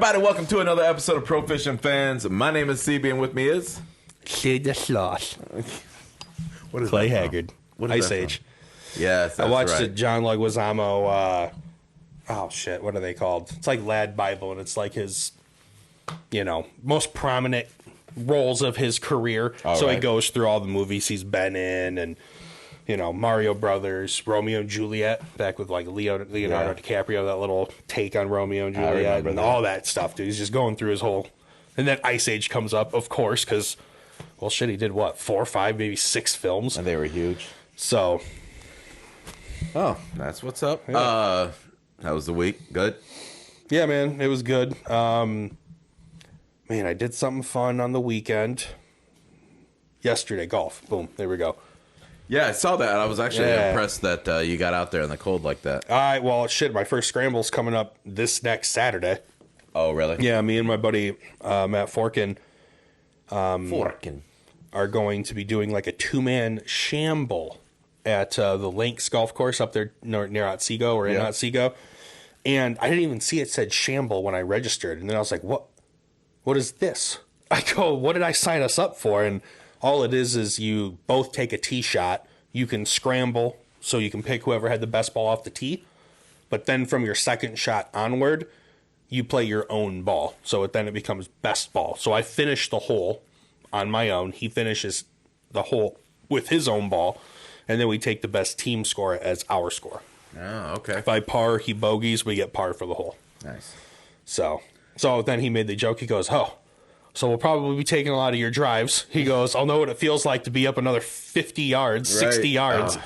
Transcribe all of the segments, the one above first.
everybody? Welcome to another episode of Proficient Fans. My name is CB, and with me is... Sid the Sloth. What is Clay that Haggard. What is Ice that Age. Yes, that's I watched right. the John Leguizamo, what are they called? It's like Lad Bible, and it's like his, most prominent roles of his career. He goes through all the movies he's been in, and, Mario Brothers, Romeo and Juliet, back with like Leonardo DiCaprio, that little take on Romeo and Juliet, and all that stuff, dude. He's just going through his whole... And then Ice Age comes up, of course, because, he did what, 4 or 5, maybe 6 films? And they were huge. So... Oh, that's what's up. Yeah. How was the week? Good? Yeah, man, it was good. Man, I did something fun on the weekend. Yesterday, golf. Boom, there we go. Yeah, I saw that. I was actually impressed that you got out there in the cold like that. All right, well, shit, my first scramble's coming up this next Saturday. Oh, really? Yeah, me and my buddy Matt Forkin are going to be doing like a 2-man shamble at the Lynx golf course up there near Otsego or in Otsego. And I didn't even see it said shamble when I registered. And then I was like, what is this? I go, what did I sign us up for? And all it is you both take a tee shot. You can scramble, so you can pick whoever had the best ball off the tee. But then from your second shot onward, you play your own ball. So then it becomes best ball. So I finish the hole on my own. He finishes the hole with his own ball. And then we take the best team score as our score. Oh, okay. If I par, he bogeys, we get par for the hole. Nice. So then he made the joke. He goes, so we'll probably be taking a lot of your drives. He goes, I'll know what it feels like to be up another 50 yards, 60 yards.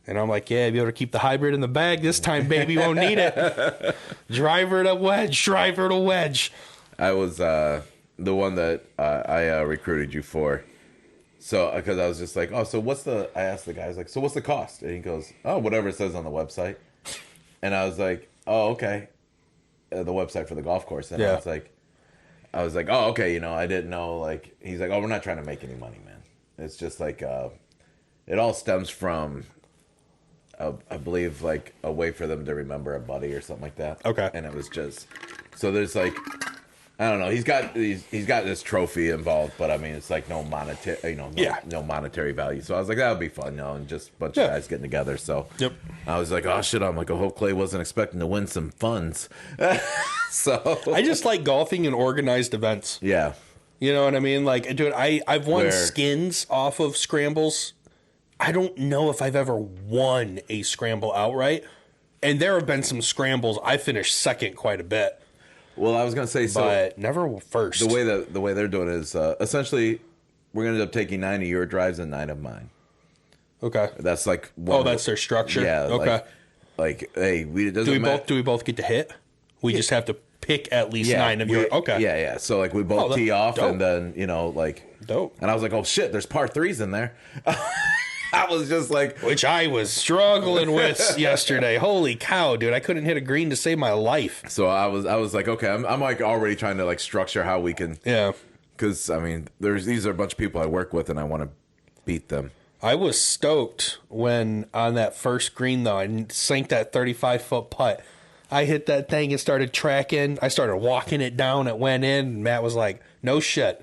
And I'm like, yeah, be able to keep the hybrid in the bag this time, baby. Won't need it. Driver to wedge. I was the one that I recruited you for. So, because I was just like, I asked the guy, I was like, so what's the cost? And he goes, whatever it says on the website. And I was like, oh, okay. The website for the golf course. And I was like, oh, okay. I didn't know, like, he's like, oh, we're not trying to make any money, man. It's just like, it all stems from, I believe, like, a way for them to remember a buddy or something like that. Okay. And it was just, so there's like, I don't know. He's got this trophy involved, but I mean, it's like no monetary, no monetary value. So I was like, that would be fun, and just a bunch of guys getting together. So I was like, oh shit, I'm like, I hope Clay wasn't expecting to win some funds. So I just like golfing in organized events. Yeah, you know what I mean. Like, dude, I've won skins off of scrambles. I don't know if I've ever won a scramble outright, and there have been some scrambles I finished second quite a bit. Well, I was gonna say, but never first. The way they're doing it is essentially we're gonna end up taking 9 of your drives and 9 of mine. Okay, that's like that's their structure. Yeah. Okay. Like hey, do we both get to hit? We just have to pick at least 9 of your. Okay. Yeah. So like we both tee off, dope. and then dope. And I was like, oh shit, there's par 3s in there. I was just like... Which I was struggling with yesterday. Holy cow, dude. I couldn't hit a green to save my life. So I was like, okay, I'm like already trying to like structure how we can... Yeah. Because, I mean, these are a bunch of people I work with, and I want to beat them. I was stoked when on that first green, though, I sank that 35-foot putt. I hit that thing and started tracking. I started walking it down. It went in, and Matt was like, no shit.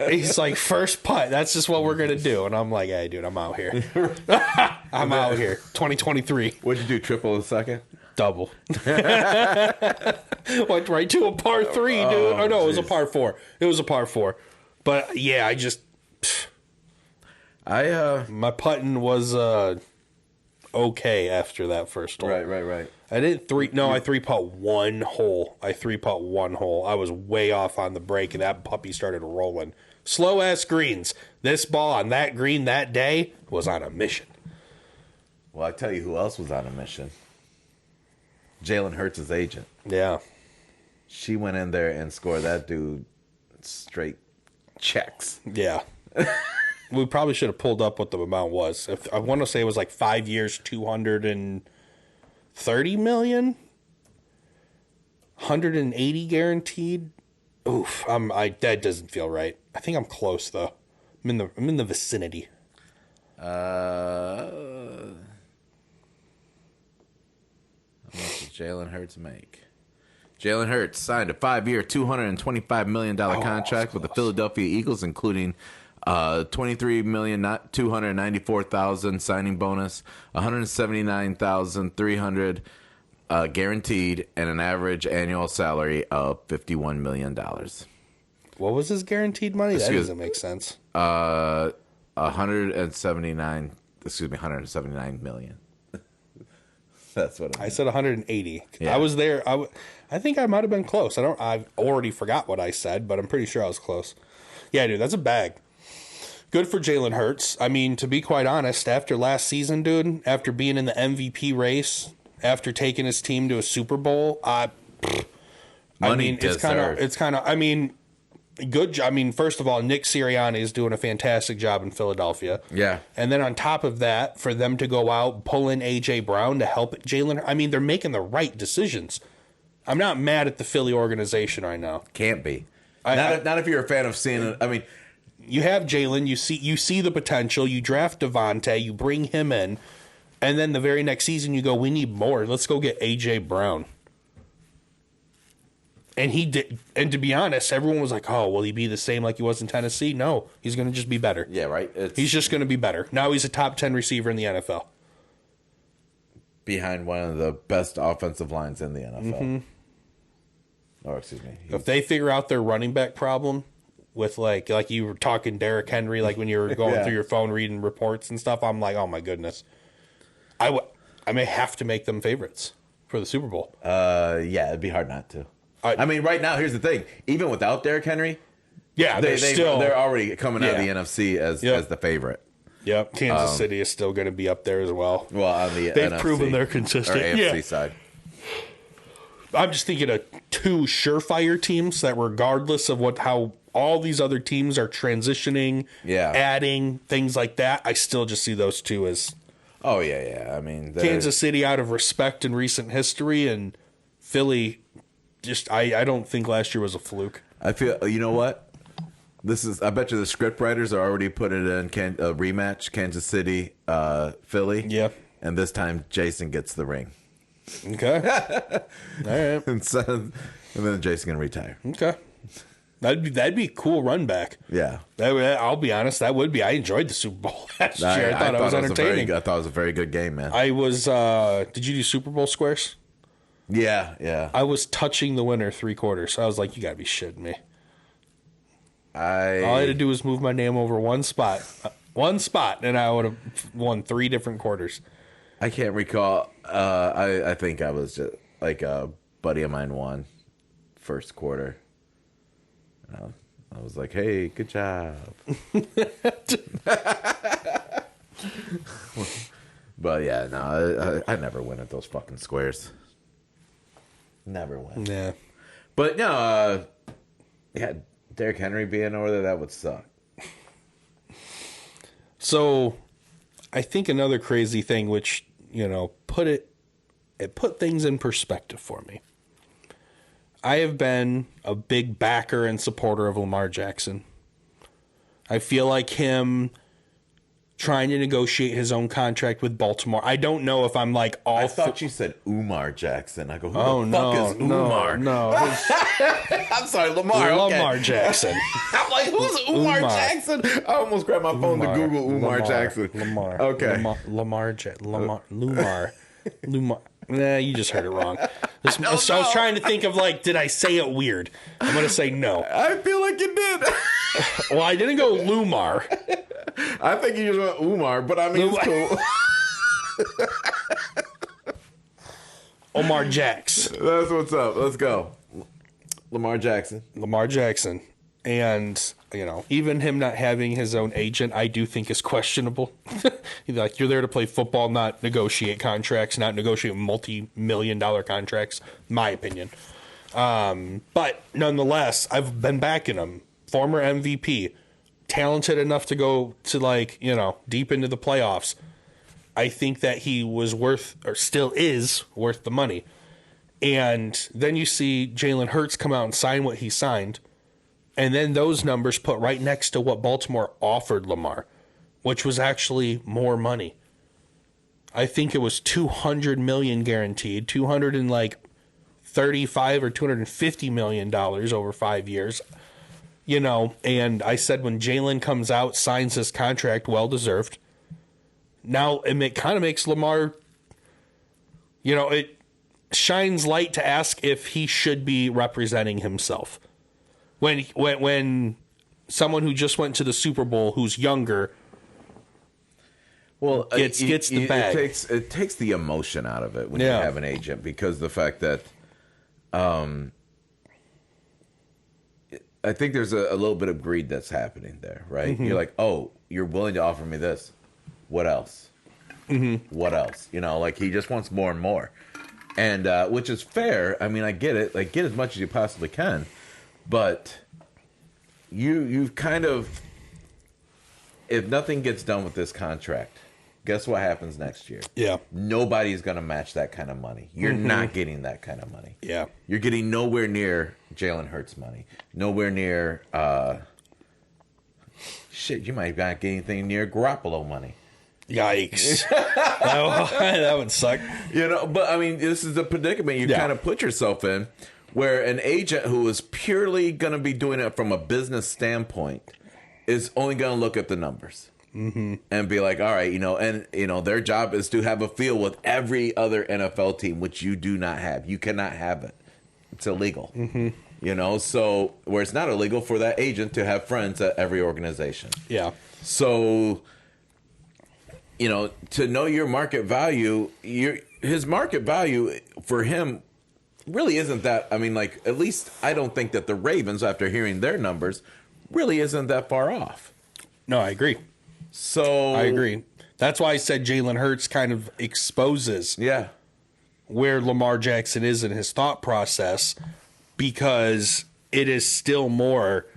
He's like, first putt. That's just what we're going to do. And I'm like, hey, dude, I'm out here. I'm out here. 2023. What'd you do, triple a second? Double. Went right to a par 3, dude. Oh, no, it was a par 4. It was a par 4. But, yeah, my putting was okay after that first hole. Right. I three-putt one hole. I was way off on the break, and that puppy started rolling. Slow-ass greens. This ball on that green that day was on a mission. Well, I tell you who else was on a mission. Jalen Hurts' agent. Yeah. She went in there and scored that dude straight checks. Yeah. We probably should have pulled up what the amount was. I want to say it was like 5 years, $230 million, 180 guaranteed. Oof, that doesn't feel right. I think I'm close though. I'm in the vicinity. How much does Jalen Hurts make? Jalen Hurts signed a 5-year, $225 million contract with the Philadelphia Eagles, including $23,294,000 signing bonus, $179,300 guaranteed, and an average annual salary of $51 million. What was his guaranteed money? That doesn't make sense. 179 million. That's what I said. 180. Yeah. I was there. I think I might have been close. I already forgot what I said, but I'm pretty sure I was close. Yeah, dude, that's a bag. Good for Jalen Hurts. I mean, to be quite honest, after last season, dude, after being in the MVP race, after taking his team to a Super Bowl, it's kind of. I mean, good. I mean, first of all, Nick Sirianni is doing a fantastic job in Philadelphia. Yeah. And then on top of that, for them to go out, pull in A.J. Brown to help Jalen, I mean, they're making the right decisions. I'm not mad at the Philly organization right now. Can't be. Not if you're a fan of seeing it. I mean, you have Jalen, you see the potential, you draft Gervonta, you bring him in, and then the very next season you go, we need more. Let's go get A.J. Brown. And he did. And to be honest, everyone was like, oh, will he be the same like he was in Tennessee? No, he's going to just be better. Yeah, right. He's just going to be better. Now he's a top 10 receiver in the NFL. Behind one of the best offensive lines in the NFL. Mm-hmm. Oh, excuse me. If they figure out their running back problem with like you were talking Derrick Henry, like when you were going through your phone reading reports and stuff, I'm like, oh my goodness. I may have to make them favorites for the Super Bowl. Yeah, it'd be hard not to. I mean, right now, here's the thing. Even without Derrick Henry, they're already coming out of the NFC as the favorite. Yep, Kansas City is still going to be up there as well. Well, on the they've NFC, proven they're consistent. or AFC side. I'm just thinking of two surefire teams that, regardless of how all these other teams are transitioning, adding things like that, I still just see those two as. Oh yeah. I mean, Kansas City out of respect in recent history, and Philly. Just I don't think last year was a fluke. I feel, you know what? I bet you the script writers are already put it in a rematch, Kansas City, Philly. Yeah. And this time Jason gets the ring. Okay. All right. And then Jason can retire. Okay. That'd be a cool run back. Yeah. I'll be honest, that would be. I enjoyed the Super Bowl last year. I thought it was entertaining. I thought it was a very good game, man. I was did you do Super Bowl squares? Yeah. I was touching the winner 3/4. I was like, you gotta be shitting me. All I had to do was move my name over one spot, and I would have won 3 different quarters. I can't recall. I think I was just like a buddy of mine won first quarter. I was like, hey, good job. But yeah, no, I never win at those fucking squares. Never win. Yeah. But no, Derrick Henry being over there, that would suck. So I think another crazy thing, which, put things in perspective for me. I have been a big backer and supporter of Lamar Jackson. I feel like him trying to negotiate his own contract with Baltimore. I don't know if I'm like all. I thought you said Umar Jackson. I go, who the fuck is Umar? No. I'm sorry, Lamar. Lamar Jackson. I'm like, who's Umar Jackson? I almost grabbed my phone to Google Umar Jackson. Lamar. Okay. Lumar. Nah, you just heard it wrong. I was trying to think of did I say it weird? I'm going to say no. I feel like you did. Well, I didn't go Lumar. I think you just went Umar, but I mean, it's cool. Omar Jax. That's what's up. Let's go. Lamar Jackson. And, even him not having his own agent, I do think is questionable. You're there to play football, not negotiate contracts, not negotiate multi-million-dollar contracts, my opinion. But nonetheless, I've been backing him. Former MVP, talented enough to go to deep into the playoffs. I think that he was still is worth the money. And then you see Jalen Hurts come out and sign what he signed. And then those numbers put right next to what Baltimore offered Lamar, which was actually more money. I think it was $200 million guaranteed, $230 $235 or $250 million over 5 years. You know, and I said when Jalen comes out, signs his contract, well deserved. Now it kind of makes Lamar, you know, it shines light to ask if he should be representing himself. When someone who just went to the Super Bowl, who's younger, gets the bag. It takes the emotion out of it when you have an agent, because the fact that I think there's a little bit of greed that's happening there, right? Mm-hmm. You're like, oh, you're willing to offer me this. What else? Mm-hmm. What else? You know, like he just wants more and more. And which is fair. I mean, I get it. Like, get as much as you possibly can. But you've kind of, if nothing gets done with this contract, guess what happens next year? Yeah. Nobody's going to match that kind of money. You're not getting that kind of money. Yeah. You're getting nowhere near Jalen Hurts money. Nowhere near, you might not get anything near Garoppolo money. Yikes. that would suck. You know, but I mean, this is a predicament you kind of put yourself in, where an agent who is purely going to be doing it from a business standpoint is only going to look at the numbers. Mm-hmm. And be like, all right, you know, and you know, their job is to have a feel with every other NFL team, which you do not have. You cannot have it; it's illegal. Mm-hmm. You know, so where it's not illegal for that agent to have friends at every organization. Yeah. So, you know, to know your market value, his market value for him really isn't that. I mean, like, at least I don't think that the Ravens, after hearing their numbers, really isn't that far off. No, I agree. So I agree. That's why I said Jalen Hurts kind of exposes where Lamar Jackson is in his thought process, because it is still more.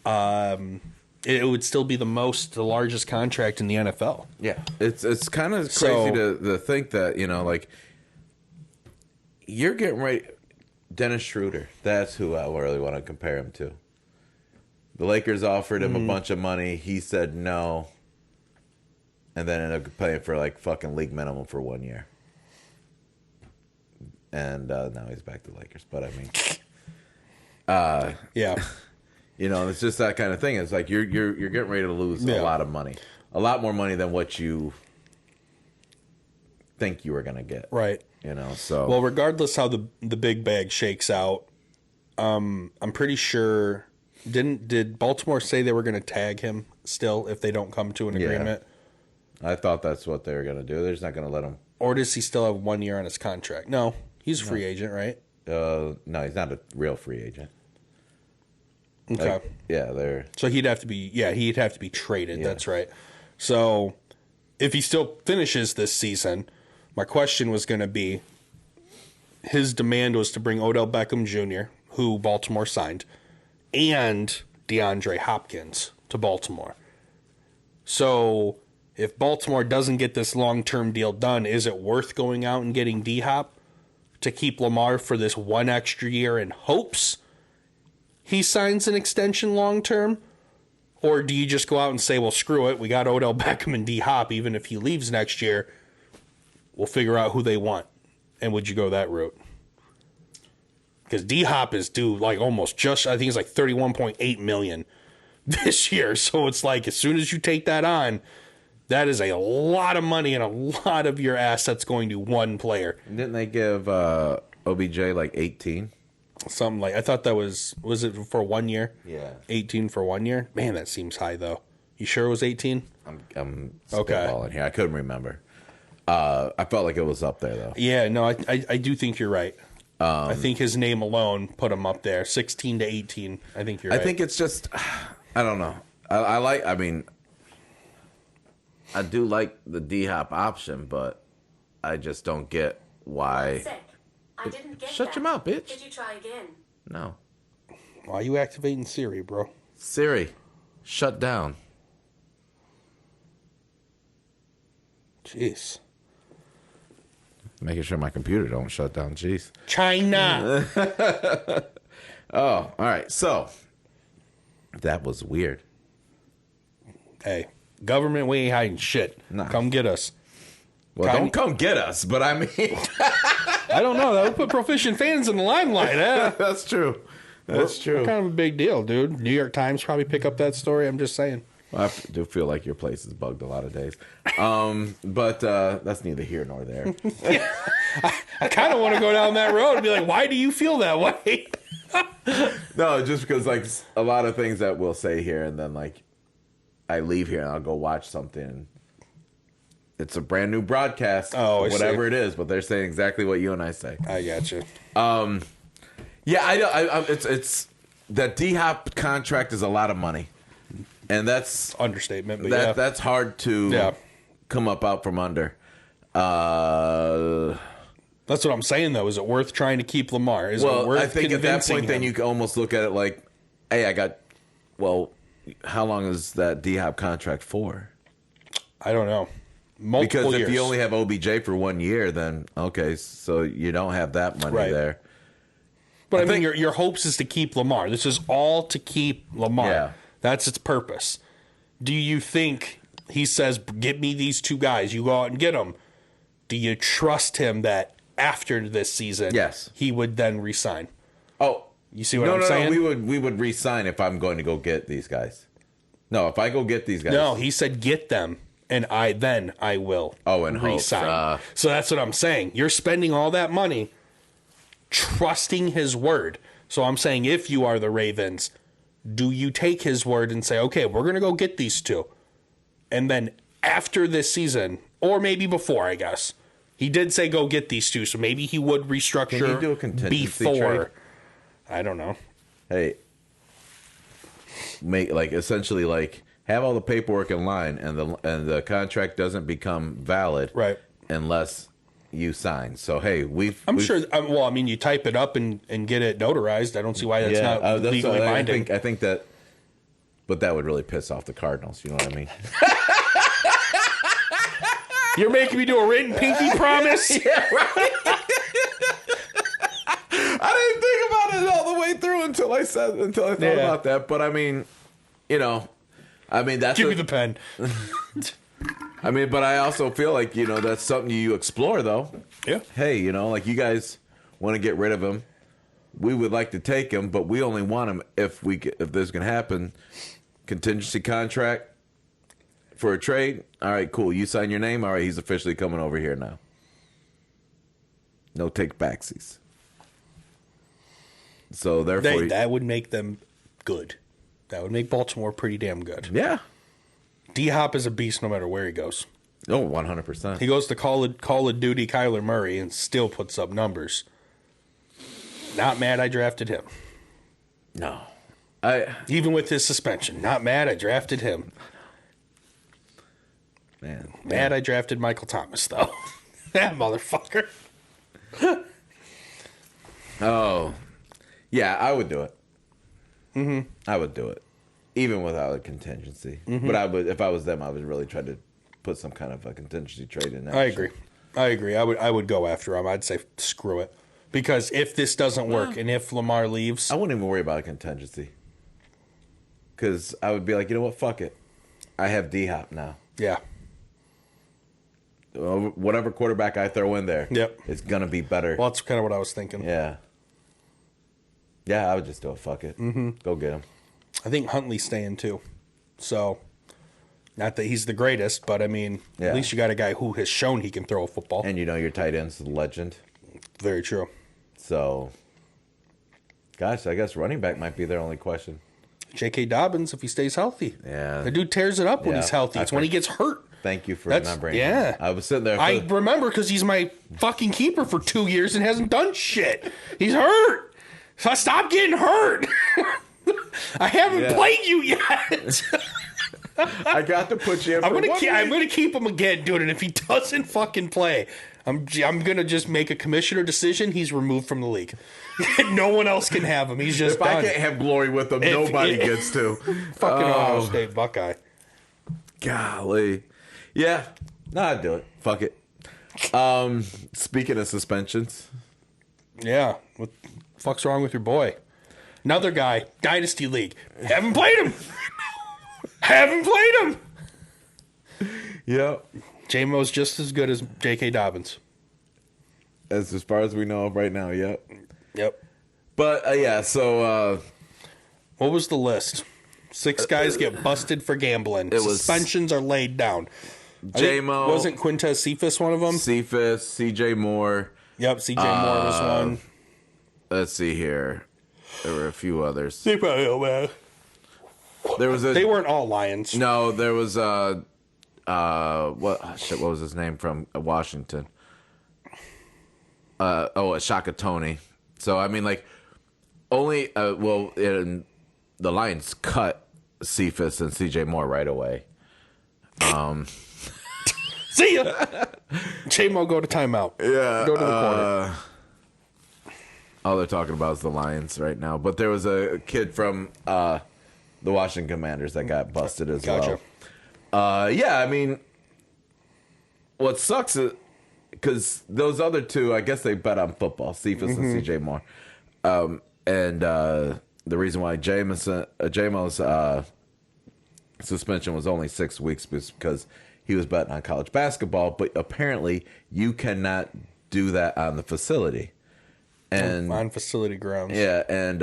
It would still be the largest contract in the NFL. Yeah, it's kind of crazy to think that, you know, like, you're getting ready. Dennis Schroeder, that's who I really want to compare him to. The Lakers offered him a bunch of money. He said no. And then ended up paying for like fucking league minimum for 1 year. And now he's back to the Lakers. But I mean, you know, it's just that kind of thing. It's like you're getting ready to lose a lot of money, a lot more money than what you think you were gonna get. Right. You know. So well, regardless how the big bag shakes out, I'm pretty sure. Did Baltimore say they were going to tag him still if they don't come to an agreement? I thought that's what they were going to do. They're just not going to let him. Or does he still have 1 year on his contract? No, he's a free agent, right? No, he's not a real free agent. Okay. Like, they're. So he'd have to be. Yeah, he'd have to be traded. Yeah. That's right. So if he still finishes this season, my question was going to be: his demand was to bring Odell Beckham Jr., who Baltimore signed, and DeAndre Hopkins to Baltimore. So if Baltimore doesn't get this long-term deal done, is it worth going out and getting D-Hop to keep Lamar for this one extra year in hopes he signs an extension long-term? Or do you just go out and say, well, screw it, we got Odell Beckham and D-Hop, even if he leaves next year, we'll figure out who they want. And would you go that route? Because D-Hop is due like almost just, I think it's like $31.8 million this year. So it's like, as soon as you take that on, that is a lot of money and a lot of your assets going to one player. Didn't they give OBJ like 18? Something like, I thought that was it for 1 year? Yeah. 18 for 1 year? Man, that seems high though. You sure it was 18? I'm spitballing here. I couldn't remember. I felt like it was up there though. Yeah, no, I do think you're right. I think his name alone put him up there, 16 to 18. I think you're right. I think it's just, I don't know. I do like the D-Hop option, but I just don't get why. I didn't get Shut that. your mouth, bitch. Did you try again? No. Why are you activating Siri, bro? Siri, shut down. Jeez. Making sure my computer don't shut down. Jeez. China. Oh, all right. So that was weird. Hey, government, we ain't hiding shit. Nah. Come get us. Well, don't come get us, but I mean, I don't know. That would put Proficient fans in the limelight. Eh? That's true. That's true. Kind of a big deal, dude. New York Times probably pick up that story. I'm just saying. Well, I do feel like your place is bugged a lot of days. But that's neither here nor there. I kind of want to go down that road and be like, why do you feel that way? No, just because like a lot of things that we'll say here, and then like I leave here and I'll go watch something. And it's a brand new broadcast, whatever it is, but they're saying exactly what you and I say. I gotcha. Yeah, it's that D-Hop contract is a lot of money, and that's Understatement, but that's hard to come up out from under. That's what I'm saying, though. Is it worth trying to keep Lamar? Is it worth I think at that point, him? then you can almost look at it like, hey, how long is that D-Hop contract for? I don't know. Multiple Because years. if you only have OBJ for 1 year, then okay, so you don't have that money there. But I mean, your hopes is to keep Lamar. This is all to keep Lamar. Yeah. That's its purpose. Do you think he says, get me these two guys, you go out and get them? Do you trust him that after this season, he would then resign? Oh, you see what I'm saying? No, we would resign if I'm going to go get these guys. No, if I go get these guys. No, he said get them, and I will resign. So that's what I'm saying. You're spending all that money trusting his word. So I'm saying, if you are the Ravens, do you take his word and say, okay, we're going to go get these two? And then after this season, or maybe before, I guess, he did say go get these two, so maybe he would restructure. Can you do a contingency before trade? I don't know. Hey, essentially have all the paperwork in line, and the contract doesn't become valid, right? Unless you sign. So hey, I'm sure. Well, I mean, you type it up and get it notarized. I don't see why that's not legally binding. I think that, but that would really piss off the Cardinals. You know what I mean? You're making me do a written pinky promise? Yeah, right. I didn't think about it all the way through until I thought about that. But I mean, that's give me the pen. I mean, but I also feel like that's something you explore, though. Yeah. Hey, like you guys want to get rid of him. We would like to take him, but we only want him if this can happen. Contingency contract for a trade. All right, cool. You sign your name. All right, he's officially coming over here now. No take backsies. So therefore, that would make them good. That would make Baltimore pretty damn good. Yeah. D-Hop is a beast no matter where he goes. Oh, 100%. He goes to Call of Duty Kyler Murray and still puts up numbers. Not mad I drafted him. No. Even with his suspension. Not mad I drafted him. Man. Mad I drafted Michael Thomas, though. That motherfucker. Oh. Yeah, I would do it. Mm-hmm. I would do it. Even without a contingency. Mm-hmm. But if I was them, I would really try to put some kind of a contingency trade in there. I agree. I would go after him. I'd say screw it. Because if this doesn't work and if Lamar leaves, I wouldn't even worry about a contingency. Because I would be like, you know what? Fuck it. I have D-Hop now. Yeah. Whatever quarterback I throw in there, it's going to be better. Well, that's kind of what I was thinking. Yeah. Yeah, I would just do it. Fuck it. Mm-hmm. Go get him. I think Huntley's staying too. So, not that he's the greatest, but I mean, at least you got a guy who has shown he can throw a football. And your tight end's the legend. Very true. So, gosh, I guess running back might be their only question. J.K. Dobbins, if he stays healthy. Yeah. The dude tears it up when he's healthy. It's when he gets hurt. Thank you for remembering. Yeah. I was sitting there. I remember because he's my fucking keeper for 2 years and hasn't done shit. He's hurt. So stop getting hurt. I haven't played you yet. I got to put you in. I'm gonna keep him again, dude. And if he doesn't fucking play, I'm gonna just make a commissioner decision. He's removed from the league. No one else can have him. He's just if done. I can't have glory with him, nobody gets to. Fucking Ohio State Buckeye. Golly, yeah. No, I'd do it. Fuck it. Speaking of suspensions, yeah. What the fuck's wrong with your boy? Another guy, Dynasty League. Haven't played him. Haven't played him. Yep. J-Mo's just as good as J.K. Dobbins. as far as we know right now. Yep. Yep. But yeah, so what was the list? 6 guys get busted for gambling. It was Suspensions are laid down. J-Mo. Wasn't Quintez Cephas one of them? Cephas, CJ Moore. Yep, CJ Moore was one. Let's see here. There were a few others. They probably know, man. There was They weren't all Lions. No, there was what was his name from Washington? Shaka Tony. So I mean, like, only the Lions cut Cephas and CJ Moore right away. See ya. J-Mo, go to timeout. Yeah, go to the corner. All they're talking about is the Lions right now. But there was a kid from the Washington Commanders that got busted as Gotcha. well. Yeah, I mean, what sucks is because those other two, I guess they bet on football, Cephas and CJ Moore. And the reason why J-Mo's suspension was only 6 weeks was because he was betting on college basketball, but apparently you cannot do that on the facility. And On facility grounds. yeah, and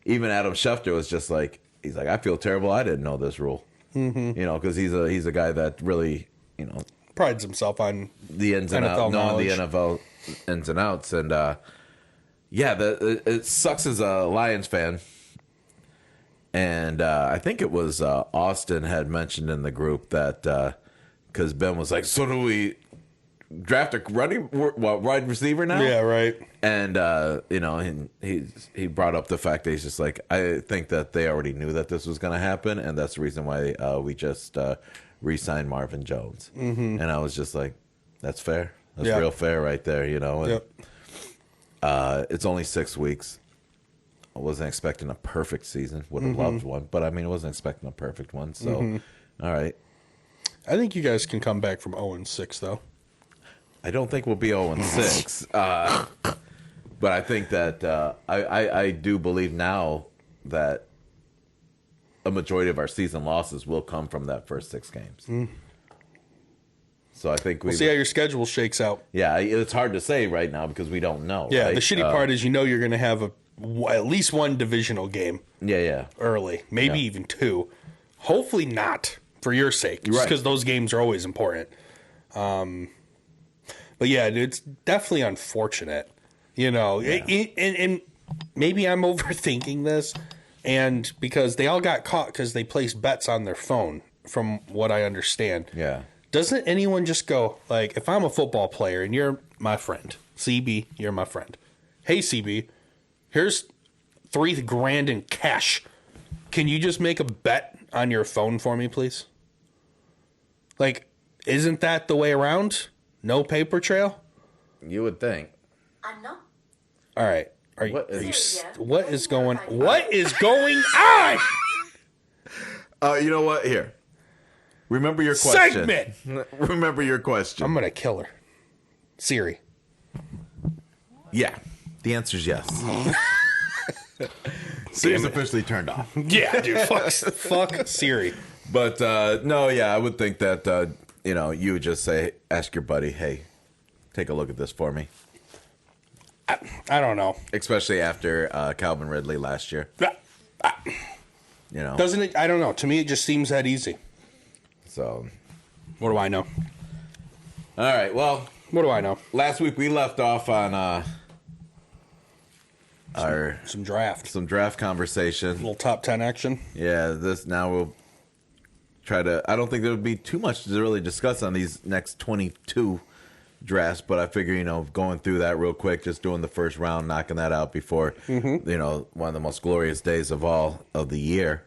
even Adam Schefter was just like, he's like, I feel terrible. I didn't know this rule. Mm-hmm. You know, because he's a guy that really, you know, Prides himself on the ins and outs, knowing the NFL ins and outs, and it sucks as a Lions fan. And I think it was Austin had mentioned in the group that because Ben was like, so do we draft a wide receiver now? Yeah, right. And you know, he brought up the fact that he's just like, I think that they already knew that this was going to happen, and that's the reason why we just re-signed Marvin Jones. Mm-hmm. And I was just like, that's fair. That's real fair right there, you know. And, it's only 6 weeks. I wasn't expecting a perfect season. Would have loved one, but I mean, I wasn't expecting a perfect one. So, all right. I think you guys can come back from 0-6, though. I don't think we'll be 0-6. But I think that I do believe now that a majority of our season losses will come from that first 6 games. So I think we'll see how your schedule shakes out. Yeah, it's hard to say right now because we don't know. Yeah, right? the shitty part is you're going to have at least one divisional game. Yeah. Early, maybe even 2. Hopefully not, for your sake, just because those games are always important. But yeah, it's definitely unfortunate, you know. And maybe I'm overthinking this, and because they all got caught because they placed bets on their phone, from what I understand. Yeah. Doesn't anyone just go, like, if I'm a football player and you're my friend, CB, you're my friend. Hey, CB, here's $3,000 in cash. Can you just make a bet on your phone for me, please? Like, isn't that the way around? No paper trail? You would think. I'm not. All right. What is going on? You know what? Here. Remember your question. Segment! Remember your question. I'm going to kill her. Siri. Yeah. The answer's yes. Siri's officially turned off. Yeah, dude. Fuck Siri. But, no, yeah, I would think that, you know, you would just ask your buddy, hey, take a look at this for me. I don't know. Especially after Calvin Ridley last year. You know. Doesn't it? I don't know. To me, it just seems that easy. So. What do I know? All right, well. What do I know? Last week we left off on some draft conversation. A little top 10 action. Yeah, now we'll try to. I don't think there would be too much to really discuss on these next 22 drafts, but I figure, you know, going through that real quick, just doing the first round, knocking that out before, you know, one of the most glorious days of all of the year.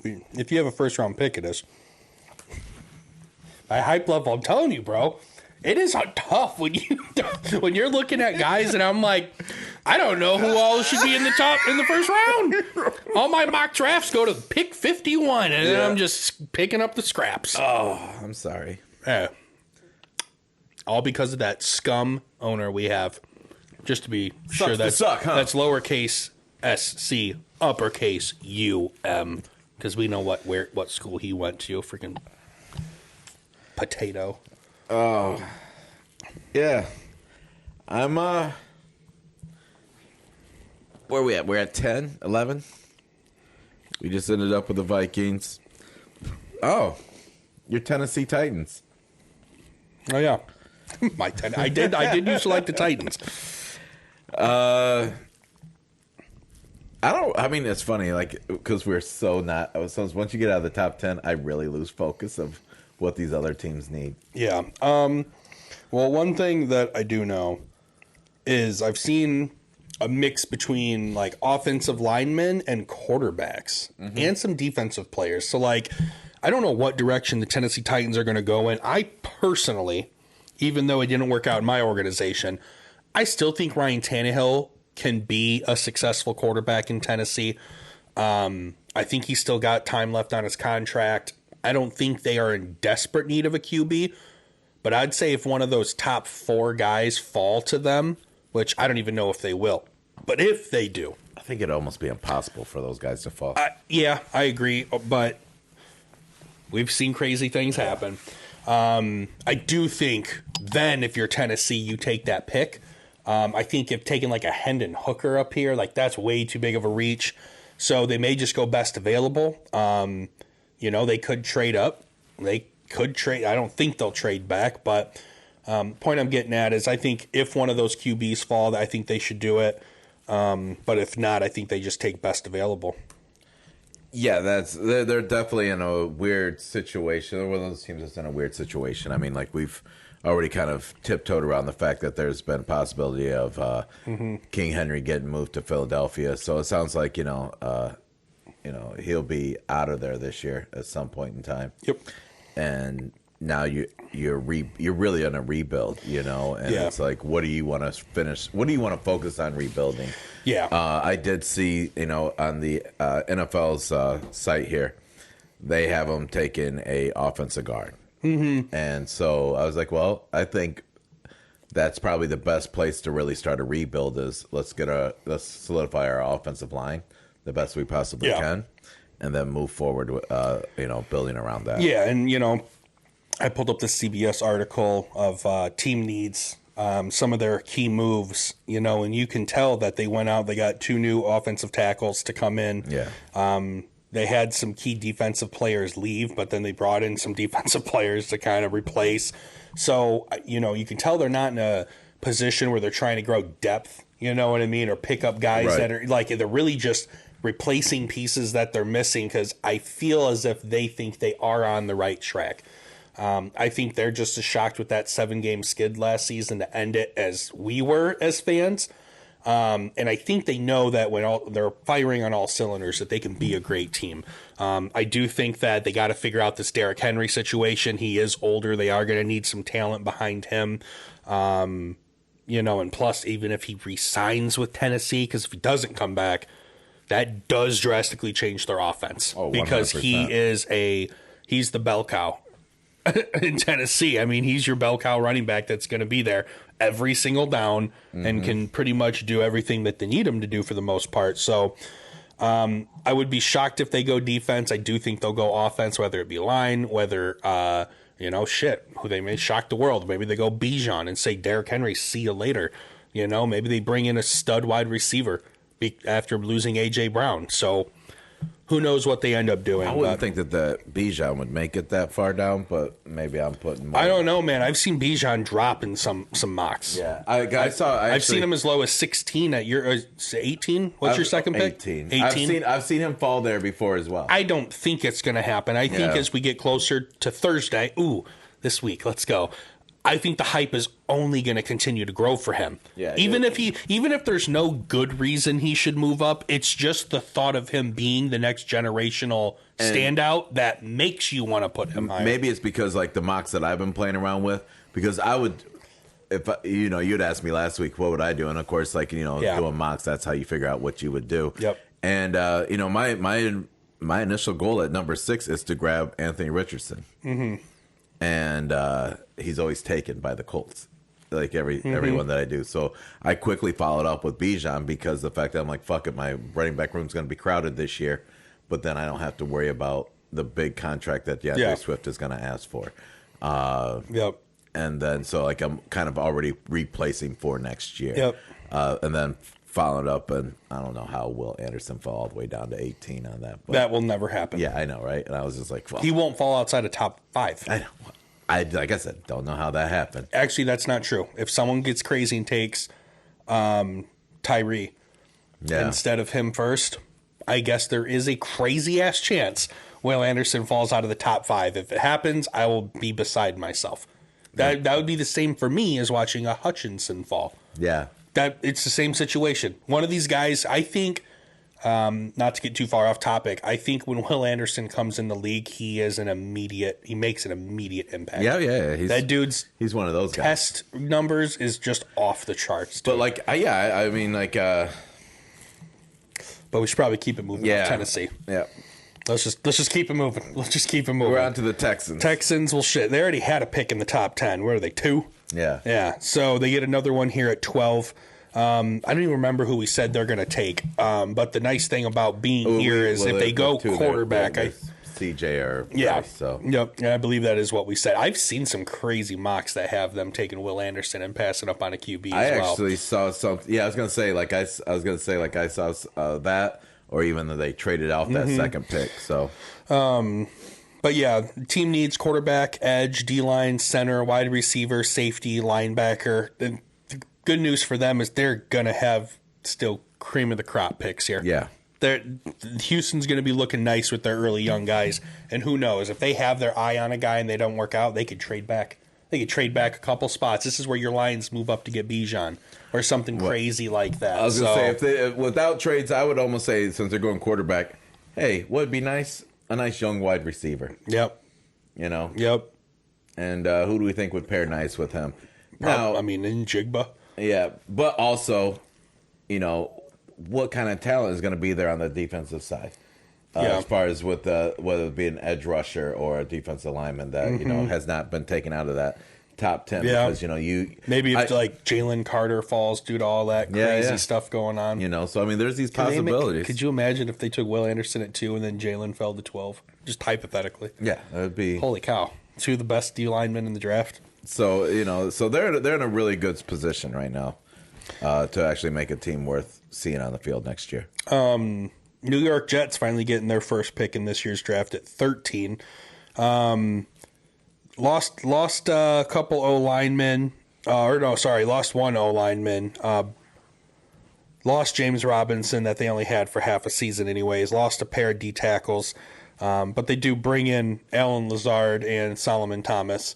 If you have a first round pick, it is. By hype level, I'm telling you, bro, it is tough when you're looking at guys, and I'm like, I don't know who all should be in the first round. All my mock drafts go to pick 51, and then I'm just picking up the scraps. Oh, I'm sorry. Yeah. All because of that scum owner we have. Just to be sure that's lowercase SC, uppercase UM, because we know what school he went to. Freaking potato. Oh, yeah. I'm where are we at? We're at 10, 11. We just ended up with the Vikings. Oh, your Tennessee Titans. Oh yeah, I did used to like the Titans. I mean, it's funny, like, because we're so not. So once you get out of the top 10, I really lose focus of what these other teams need. Yeah. Well, one thing that I do know is I've seen a mix between like offensive linemen and quarterbacks and some defensive players. So like, I don't know what direction the Tennessee Titans are going to go in. I personally, even though it didn't work out in my organization, I still think Ryan Tannehill can be a successful quarterback in Tennessee. I think he's still got time left on his contract. I don't think they are in desperate need of a QB, but I'd say if one of those top 4 guys fall to them, which I don't even know if they will, but if they do, I think it'd almost be impossible for those guys to fall. Yeah, I agree, but we've seen crazy things happen. I do think then if you're Tennessee, you take that pick. I think if taking like a Hendon Hooker up here, like that's way too big of a reach. So they may just go best available. They could trade up. They could trade. I don't think they'll trade back, but point I'm getting at is I think if one of those QBs fall, I think they should do it. But if not, I think they just take best available. Yeah, they're definitely in a weird situation. They're one of those teams that's in a weird situation. I mean, like we've already kind of tiptoed around the fact that there's been a possibility of King Henry getting moved to Philadelphia. So it sounds like he'll be out of there this year at some point in time. Yep. And now you're really on a rebuild, and it's like, what do you want to finish? What do you want to focus on rebuilding? Yeah. I did see, on the NFL's site here, they have them taking a offensive guard. Mm-hmm. And so I was like, well, I think that's probably the best place to really start a rebuild is let's solidify our offensive line the best we possibly can, and then move forward with, building around that. Yeah. And, I pulled up the CBS article of team needs, some of their key moves, and you can tell that they went out, they got 2 new offensive tackles to come in. Yeah. They had some key defensive players leave, but then they brought in some defensive players to kind of replace. So, you can tell they're not in a position where they're trying to grow depth, you know what I mean? Or pick up guys that are like, they're really just replacing pieces that they're missing because I feel as if they think they are on the right track. I think they're just as shocked with that 7-game skid last season to end it as we were as fans. And I think they know that when they're firing on all cylinders that they can be a great team. I do think that they got to figure out this Derrick Henry situation. He is older. They are going to need some talent behind him. And plus, even if he re-signs with Tennessee, because if he doesn't come back, that does drastically change their offense. Oh, 100%. Because he's the bell cow in Tennessee. I mean, he's your bell cow running back that's going to be there every single down and can pretty much do everything that they need him to do for the most part. So I would be shocked if they go defense. I do think they'll go offense, whether it be line, whether, who they may shock the world. Maybe they go Bijan and say, Derrick Henry, see you later. Maybe they bring in a stud wide receiver after losing A.J. Brown. So who knows what they end up doing. I wouldn't think that the Bijan would make it that far down, but maybe I'm putting more. I don't know, man. I've seen Bijan drop in some mocks. Yeah. I've seen him as low as 16 at your 18. What's your second pick? 18. 18. I've seen him fall there before as well. I don't think it's going to happen. I think as we get closer to Thursday, this week, let's go. I think the hype is only going to continue to grow for him. Yeah, even if there's no good reason he should move up, it's just the thought of him being the next generational standout that makes you want to put him higher. Maybe it's because like the mocks that I've been playing around with, because I would, if you'd asked me last week, what would I do? And of course, doing mocks, that's how you figure out what you would do. Yep. And my initial goal at number 6 is to grab Anthony Richardson. Mm-hmm. And he's always taken by the Colts, like everyone that I do. So I quickly followed up with Bijan because the fact that I'm like, fuck it, my running back room's going to be crowded this year, but then I don't have to worry about the big contract that DeAndre Swift is going to ask for. Yep. and then so like I'm kind of already replacing for next year. Yep. And then followed up, and I don't know how Will Anderson fell all the way down to 18 on that. But That will never happen. yeah, I know, right? And I was just like, well, He won't fall outside of top 5. I know. Like I said, don't know how that happened. Actually, that's not true. If someone gets crazy and takes Tyree instead of him first, I guess there is a crazy-ass chance Will Anderson falls out of the top 5. If it happens, I will be beside myself. That would be the same for me as watching a Hutchinson fall. Yeah. That it's the same situation. One of these guys, I think, not to get too far off topic, I think when Will Anderson comes in the league, he makes an immediate impact. Yeah. That dude's he's one of those guys. test numbers is just off the charts. Dude. But like, I mean, like, but we should probably keep it moving. yeah, With Tennessee. Yeah. Let's just keep it moving. Let's just keep it moving. We're on to the Texans. Texans, well, shit. They already had a pick in the top 10. Where are they? 2? Yeah. Yeah. So they get another one here at 12. I don't even remember who we said they're going to take. But the nice thing about being here is if they go quarterback, CJ or Bryce, so yep, I believe that is what we said. I've seen some crazy mocks that have them taking Will Anderson and passing up on a QB. I as well. actually saw some. Yeah, I was gonna say I saw that, or even that they traded out that second pick. So, but yeah, the team needs quarterback, edge, D-line, center, wide receiver, safety, linebacker. The good news for them is they're gonna have still cream of the crop picks here. yeah. Houston's going to be looking nice with their early young guys, and who knows if they have their eye on a guy and they don't work out, they could trade back. They could trade back a couple spots. This is where your Lions move up to get Bijan or something crazy like that. I was going to say, without trades, I would almost say, since they're going quarterback, hey, would be nice? A nice young wide receiver. Yep. You know? Yep. And who do we think would pair nice with him? Now, I mean, in Jigba. Yeah, but also, what kind of talent is going to be there on the defensive side? As far as with whether it be an edge rusher or a defensive lineman that has not been taken out of that top 10 because maybe if like Jalen Carter falls due to all that crazy stuff going on. So I mean, there's these possibilities. Could you imagine if they took Will Anderson at 2 and then Jalen fell to 12? Just hypothetically. Yeah, that would be holy cow. 2 of the best D linemen in the draft. So so they're in a really good position right now to actually make a team worth seeing on the field next year. New York Jets finally getting their first pick in this year's draft at 13. Lost a couple O linemen. Lost one O lineman. Lost James Robinson that they only had for half a season anyways. Lost a pair of D tackles. But they do bring in Alan Lazard and Solomon Thomas,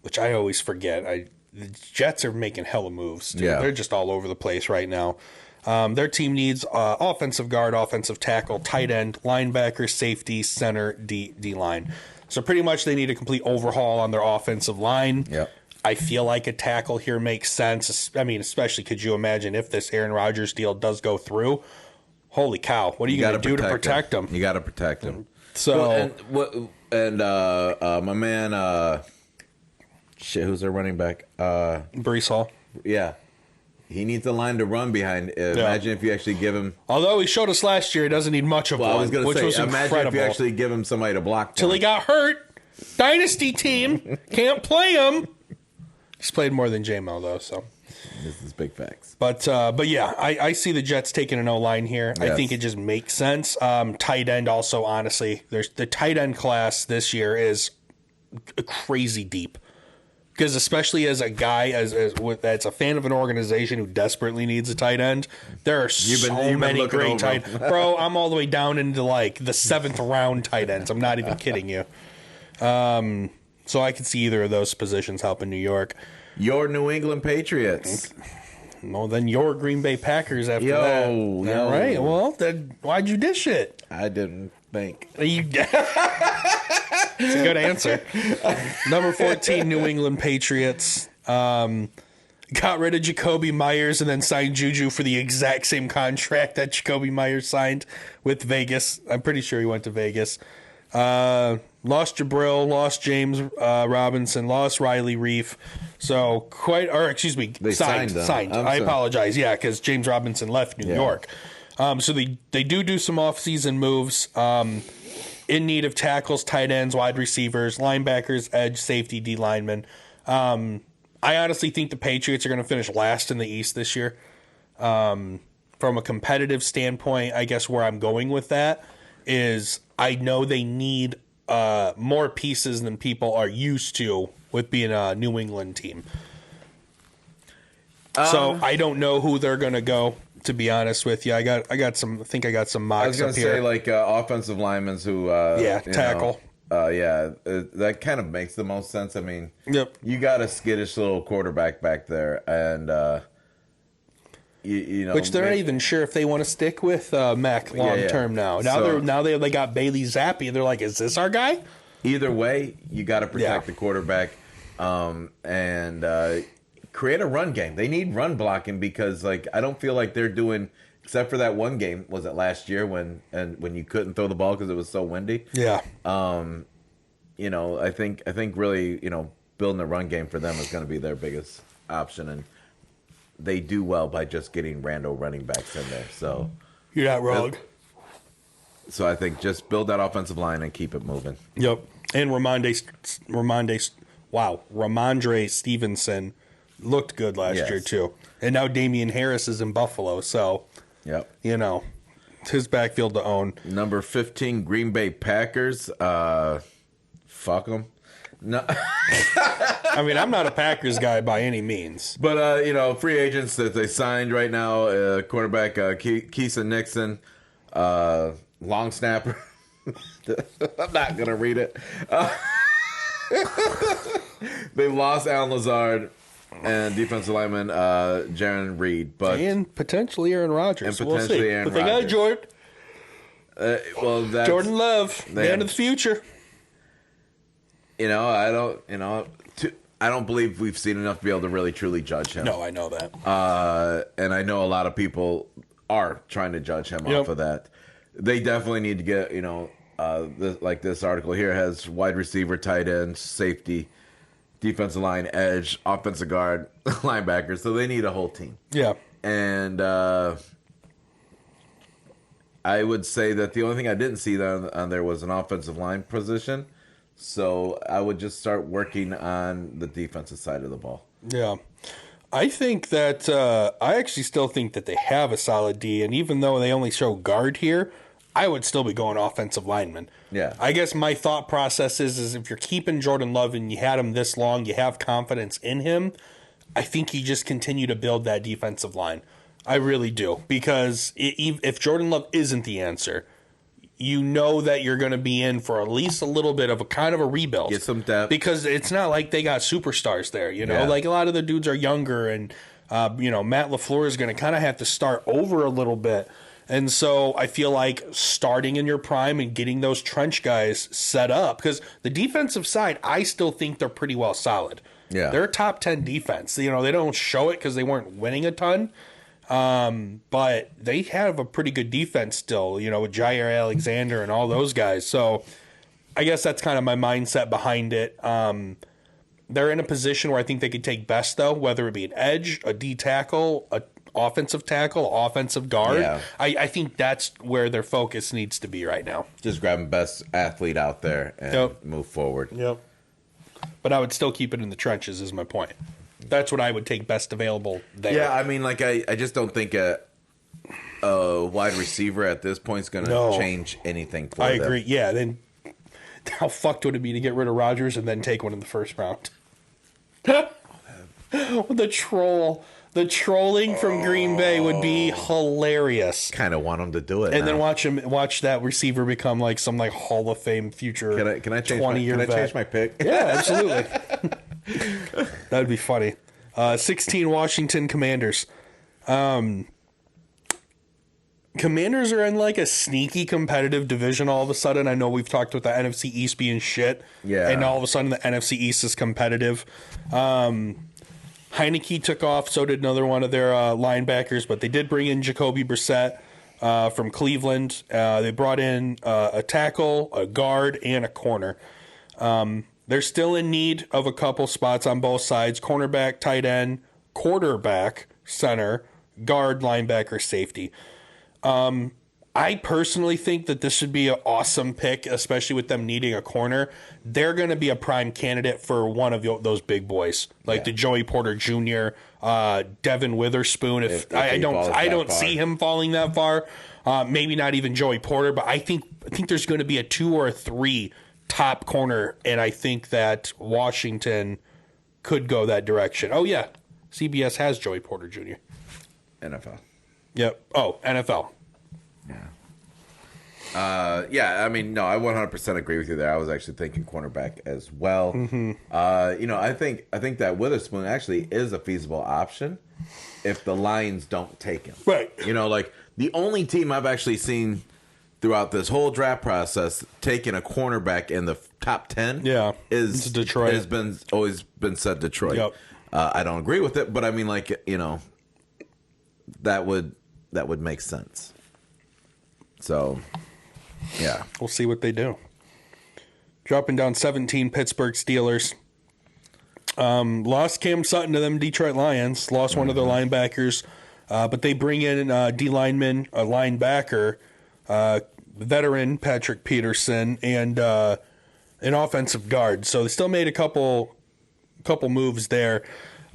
which I always forget. The Jets are making hella moves. Dude. Yeah. They're just all over the place right now. Their team needs offensive guard, offensive tackle, tight end, linebacker, safety, center, D-line. So pretty much they need a complete overhaul on their offensive line. Yep. I feel like a tackle here makes sense. I mean, especially could you imagine if this Aaron Rodgers deal does go through? Holy cow. What are you going to do to protect him? You got to protect him. So, my man, who's their running back? Brees Hall. Yeah. He needs a line to run behind. Imagine if you actually give him. Although he showed us last year, he doesn't need much of one. I was going to say, imagine incredible. if you actually give him somebody to block. Till he got hurt. Dynasty team. Can't play him. He's played more than J-Mo, though, so. This is big facts. But yeah, I see the Jets taking an O-line here. Yes. I think it just makes sense. Tight end also, honestly. There's the tight end class this year is crazy deep. Because especially as a guy that's a fan of an organization who desperately needs a tight end, there are so many great tight ends. Bro, I'm all the way down into like the 7th round tight ends. I'm not even kidding you. So I could see either of those positions helping New York. Your New England Patriots. No, then your Green Bay Packers after that. All right. Well, then why'd you dish it? I didn't think. It's a good answer. Number 14, New England Patriots. Got rid of Jacoby Myers and then signed Juju for the exact same contract that Jacoby Myers signed with Vegas. I'm pretty sure he went to Vegas. Lost Jabril, lost James Robinson, lost Riley Reef. So signed. I apologize. Yeah, because James Robinson left New York. So they do some off-season moves. in need of tackles, tight ends, wide receivers, linebackers, edge, safety, D linemen. I honestly think the Patriots are going to finish last in the East this year. From a competitive standpoint, I guess where I'm going with that is I know they need more pieces than people are used to with being a New England team. So I don't know who they're going to go. To be honest with you, I got some I was mocks gonna up say here. like offensive linemen who Tackle. That kind of makes the most sense. I mean, Yep. you got a skittish little quarterback back there, and you know, Which they're not even sure if they want to stick with Mac long term now. They got Bailey Zappi. They're like, is this our guy? Either way, you got to protect the quarterback, and create a run game. They need run blocking because, like, I don't feel like they're doing, except for that one game. Was it last year when you couldn't throw the ball because it was so windy? Yeah. You know, I think really, you know, building a run game for them is going to be their biggest option, and they do well by just getting rando running backs in there. So You're not wrong. So I think just build that offensive line and keep it moving. Yep. And Ramondre Stevenson looked good last year too. And now Damian Harris is in Buffalo, so you know, it's his backfield to own. Number 15, Green Bay Packers. Fuck them. No. I mean, I'm not a Packers guy by any means. But, you know, free agents that they signed right now, quarterback Keeson Nixon, long snapper. I'm not going to read it. They lost Alan Lazard and defensive lineman Jaron Reed. And potentially Aaron Rodgers. And potentially Aaron Rodgers. But they got Jordan. Jordan Love, man of the future. You know, I don't believe we've seen enough to be able to really truly judge him. No, I know that. And I know a lot of people are trying to judge him off of that. They definitely need to get, you know, this article here has wide receiver, tight end, safety, defensive line, edge, offensive guard, linebacker. So they need a whole team. Yeah. And I would say that the only thing I didn't see on there was an offensive line position. So I would just start working on the defensive side of the ball. Yeah. I think that I actually still think that they have a solid D. And even though they only show guard here, I would still be going offensive lineman. Yeah. I guess my thought process is if you're keeping Jordan Love and you had him this long, you have confidence in him, I think you just continue to build that defensive line. I really do. Because if Jordan Love isn't the answer, you know that you're going to be in for at least a little bit of a kind of a rebuild. Get some depth. Because it's not like they got superstars there, you know? Like a lot of the dudes are younger and, you know, Matt LaFleur is going to kind of have to start over a little bit. And so I feel like starting in your prime and getting those trench guys set up, because the defensive side, I still think they're pretty well solid. Yeah. They're a top 10 defense. You know, they don't show it because they weren't winning a ton. But they have a pretty good defense still, you know, with Jair Alexander and all those guys. So I guess that's kind of my mindset behind it. They're in a position where I think they could take best, though, whether it be an edge, a D tackle, a offensive tackle, offensive guard. Yeah. I think that's where their focus needs to be right now. Just grabbing best athlete out there and move forward. Yep. But I would still keep it in the trenches is my point. That's what I would take best available there. Yeah, I mean, like, I just don't think a wide receiver at this point is going to change anything for them. I agree. Yeah, then how fucked would it be to get rid of Rodgers and then take one in the first round? The trolling from Green Bay would be hilarious. Kind of want them to do it, and now. then watch that receiver become like some like Hall of Fame future. Can I change 20-year Can I vet. change my pick? Yeah, absolutely. That'd be funny. 16 Washington Commanders. Commanders are in like a sneaky competitive division all of a sudden. I know we've talked about the NFC East being shit. Yeah. And all of a sudden the NFC East is competitive. Heineke took off, so did another one of their linebackers, but they did bring in Jacoby Brissett from Cleveland. They brought in a tackle, a guard, and a corner. They're still in need of a couple spots on both sides: cornerback, tight end, quarterback, center, guard, linebacker, safety. I personally think that this should be an awesome pick, especially with them needing a corner. They're going to be a prime candidate for one of those big boys, like the Joey Porter Jr., Devin Witherspoon. If I don't see him falling that far, maybe not even Joey Porter, but I think there's going to be a 2 or a 3 top corner, and I think that Washington could go that direction. Oh yeah, CBS has Joey Porter Jr. NFL. Yep. Oh, NFL. Yeah, I mean, no, I 100% agree with you there. I was actually thinking cornerback as well. I think that Witherspoon actually is a feasible option if the Lions don't take him. Right. Like the only team I've actually seen throughout this whole draft process taking a cornerback in the top 10 is Detroit. Has always been said Detroit. Yep. I don't agree with it, but I mean, like, that would make sense. So, yeah. We'll see what they do. Dropping down 17, Pittsburgh Steelers. Lost Cam Sutton to them Detroit Lions. Lost one of their linebackers. But they bring in D lineman, a linebacker, veteran Patrick Peterson, and an offensive guard. So they still made a couple moves there.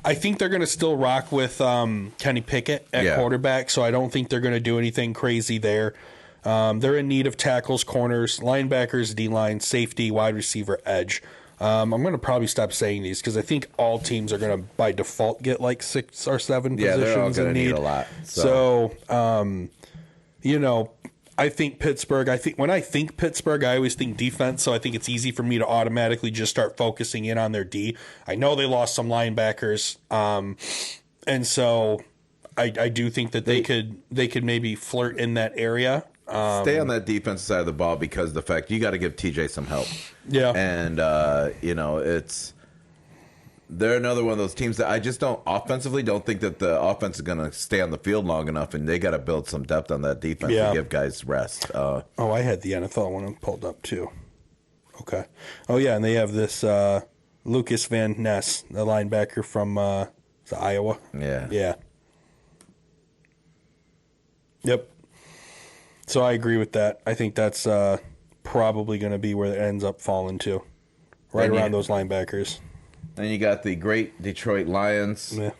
I think they're going to still rock with Kenny Pickett at quarterback, so I don't think they're going to do anything crazy there. They're in need of tackles, corners, linebackers, D-line, safety, wide receiver, edge. I'm going to probably stop saying these because I think all teams are going to, by default, get like 6 or 7 positions they're all going to need a lot. So I think Pittsburgh. When I think Pittsburgh, I always think defense. So I think it's easy for me to automatically just start focusing in on their D. I know they lost some linebackers, and so I do think that they could maybe flirt in that area. Stay on that defensive side of the ball because the fact you got to give TJ some help. Yeah, and they're another one of those teams that I just don't think that the offense is going to stay on the field long enough, and they got to build some depth on that defense to give guys rest. I had the NFL one pulled up too. Okay. Oh yeah, and they have this Lucas Van Ness, the linebacker from Iowa. Yeah. Yeah. Yep. So I agree with that. I think that's probably going to be where it ends up falling to, right around those linebackers. Then you got the great Detroit Lions. Yeah.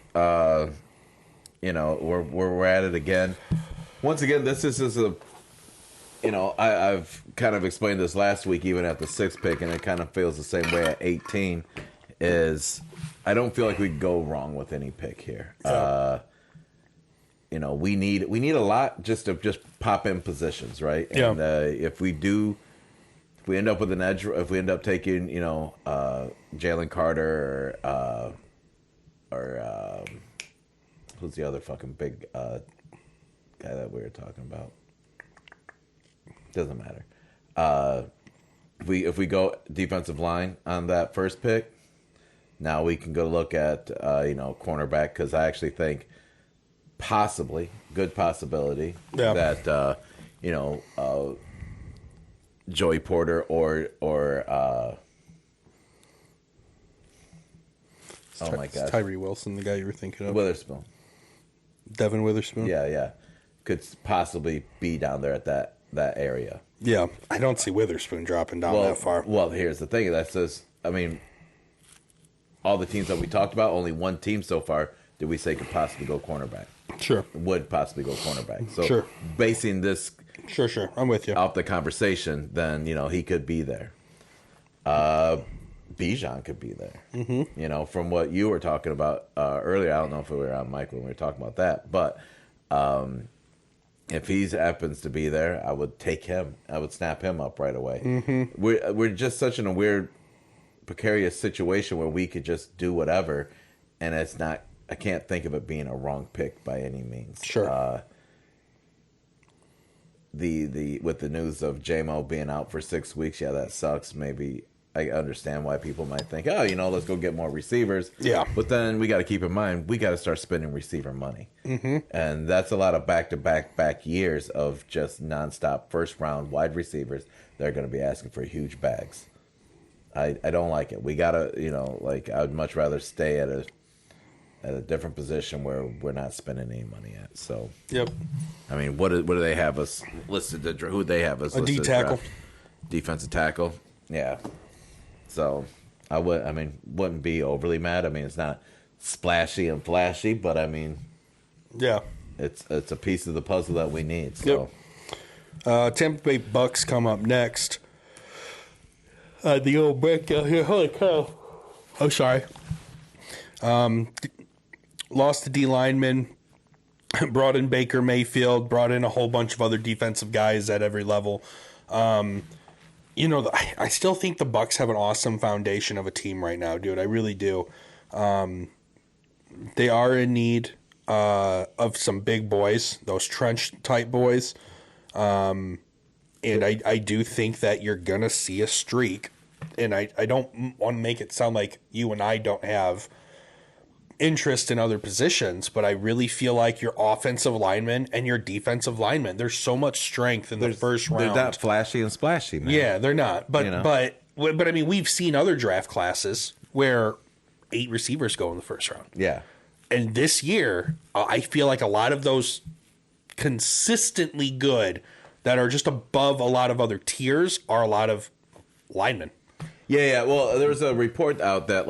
We're at it again. Once again, this is a. I've kind of explained this last week, even at the 6th pick, and it kind of feels the same way at 18. Is I don't feel like we could go wrong with any pick here. Yeah. We need a lot just to pop in positions, right? Yeah. And if we end up with an edge, if we end up taking, Jalen Carter or who's the other fucking big guy that we were talking about? Doesn't matter. If we go defensive line on that first pick, now we can go look at cornerback, because I actually think good possibility that Joey Porter or oh my gosh, Tyree Wilson, the guy you were thinking of. Witherspoon. Devin Witherspoon. Yeah, could possibly be down there at that area. Yeah, I don't see Witherspoon dropping down that far. Well, here's the thing. That says, all the teams that we talked about, only one team so far did we say could possibly go cornerback. Sure. Would possibly go cornerback. So sure. Basing this Sure. I'm with you. off the conversation, then, he could be there. Bijan could be there. Mm-hmm. From what you were talking about earlier, I don't know if we were on mic when we were talking about that, but if he happens to be there, I would take him. I would snap him up right away. Mm-hmm. We're just such in a weird, precarious situation where we could just do whatever, and it's not. I can't think of it being a wrong pick by any means. Sure. The with the news of JMO being out for 6 weeks, that sucks. Maybe I understand why people might think, let's go get more receivers. Yeah. But then we got to keep in mind, we got to start spending receiver money. Mm-hmm. And that's a lot of back years of just nonstop first round wide receivers. They're going to be asking for huge bags. I don't like it. We got to, I would much rather stay at at a different position where we're not spending any money at. So, Yep. I mean, what do they have us listed to who they have us A listed D tackle. to draft? Defensive tackle. Yeah. So wouldn't be overly mad. I mean, it's not splashy and flashy, but I mean, Yeah. it's a piece of the puzzle that we need. So, Tampa Bay Bucks come up next. The old breakout here. Holy cow. Oh, sorry. Lost the D lineman. Brought in Baker Mayfield. Brought in a whole bunch of other defensive guys at every level. I still think the Bucks have an awesome foundation of a team right now, dude. I really do. They are in need of some big boys, those trench type boys. And I do think that you're going to see a streak. And I don't want to make it sound like you and I don't have interest in other positions, but I really feel like your offensive linemen and your defensive linemen, there's so much strength in the first round. They're not flashy and splashy, man. Yeah, they're not. But You know? but I mean, we've seen other draft classes where 8 receivers go in the first round. Yeah. And this year, I feel like a lot of those consistently good that are just above a lot of other tiers are a lot of linemen. Yeah. Well, there was a report out that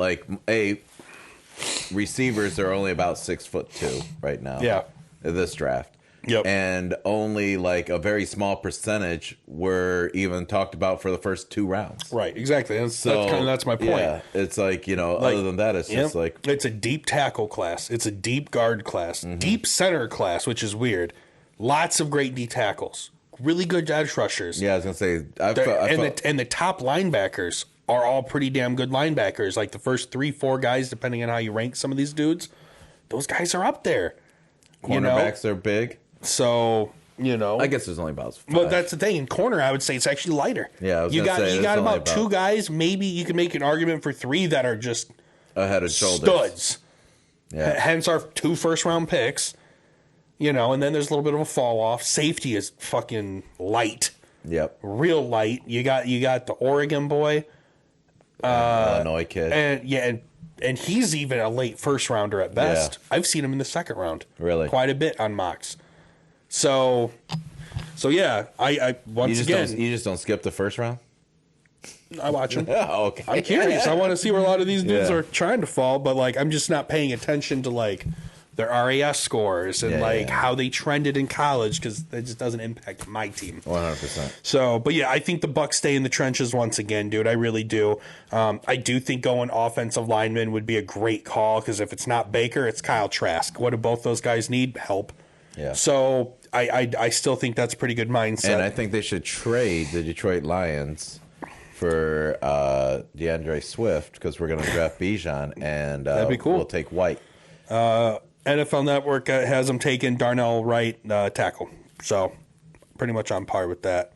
receivers are only about 6'2" right now. Yeah. In this draft. Yep. And only like a very small percentage were even talked about for the first 2 rounds. Right, exactly. That's my point. Yeah, it's like, other than that, it's just like... It's a deep tackle class. It's a deep guard class. Deep center class, which is weird. Lots of great D tackles. Really good edge rushers. Yeah, I was going to say... And the top linebackers are all pretty damn good linebackers. Like the first 3-4 guys, depending on how you rank some of these dudes, those guys are up there. Cornerbacks are big. So, I guess there's only about 5. Well, that's the thing. In corner, I would say it's actually lighter. Yeah, I was you gonna got say, you got it's only about 2 guys. Maybe you can make an argument for 3 that are just ahead of shoulders. studs. Yeah. Hence our 2 first-round picks. And then there's a little bit of a fall off. Safety is fucking light. Yep. Real light. You got the Oregon boy, Illinois kid, and he's even a late first rounder at best. Yeah. I've seen him in the second round. Really? Quite a bit on mocks. So yeah, I once again you just don't skip the first round. I watch them. Oh, okay. I'm curious. I want to see where a lot of these dudes Yeah. are trying to fall, but I'm just not paying attention to their RAS scores and how they trended in college because that just doesn't impact my team. 100%. So, but yeah, I think the Bucks stay in the trenches once again, dude. I really do. I do think going offensive lineman would be a great call because if it's not Baker, it's Kyle Trask. What do both those guys need? Help. Yeah. So I still think that's a pretty good mindset. And I think they should trade the Detroit Lions for DeAndre Swift because we're going to draft Bijan and That'd be cool. We'll take White. NFL Network has them taking Darnell Wright tackle. So pretty much on par with that.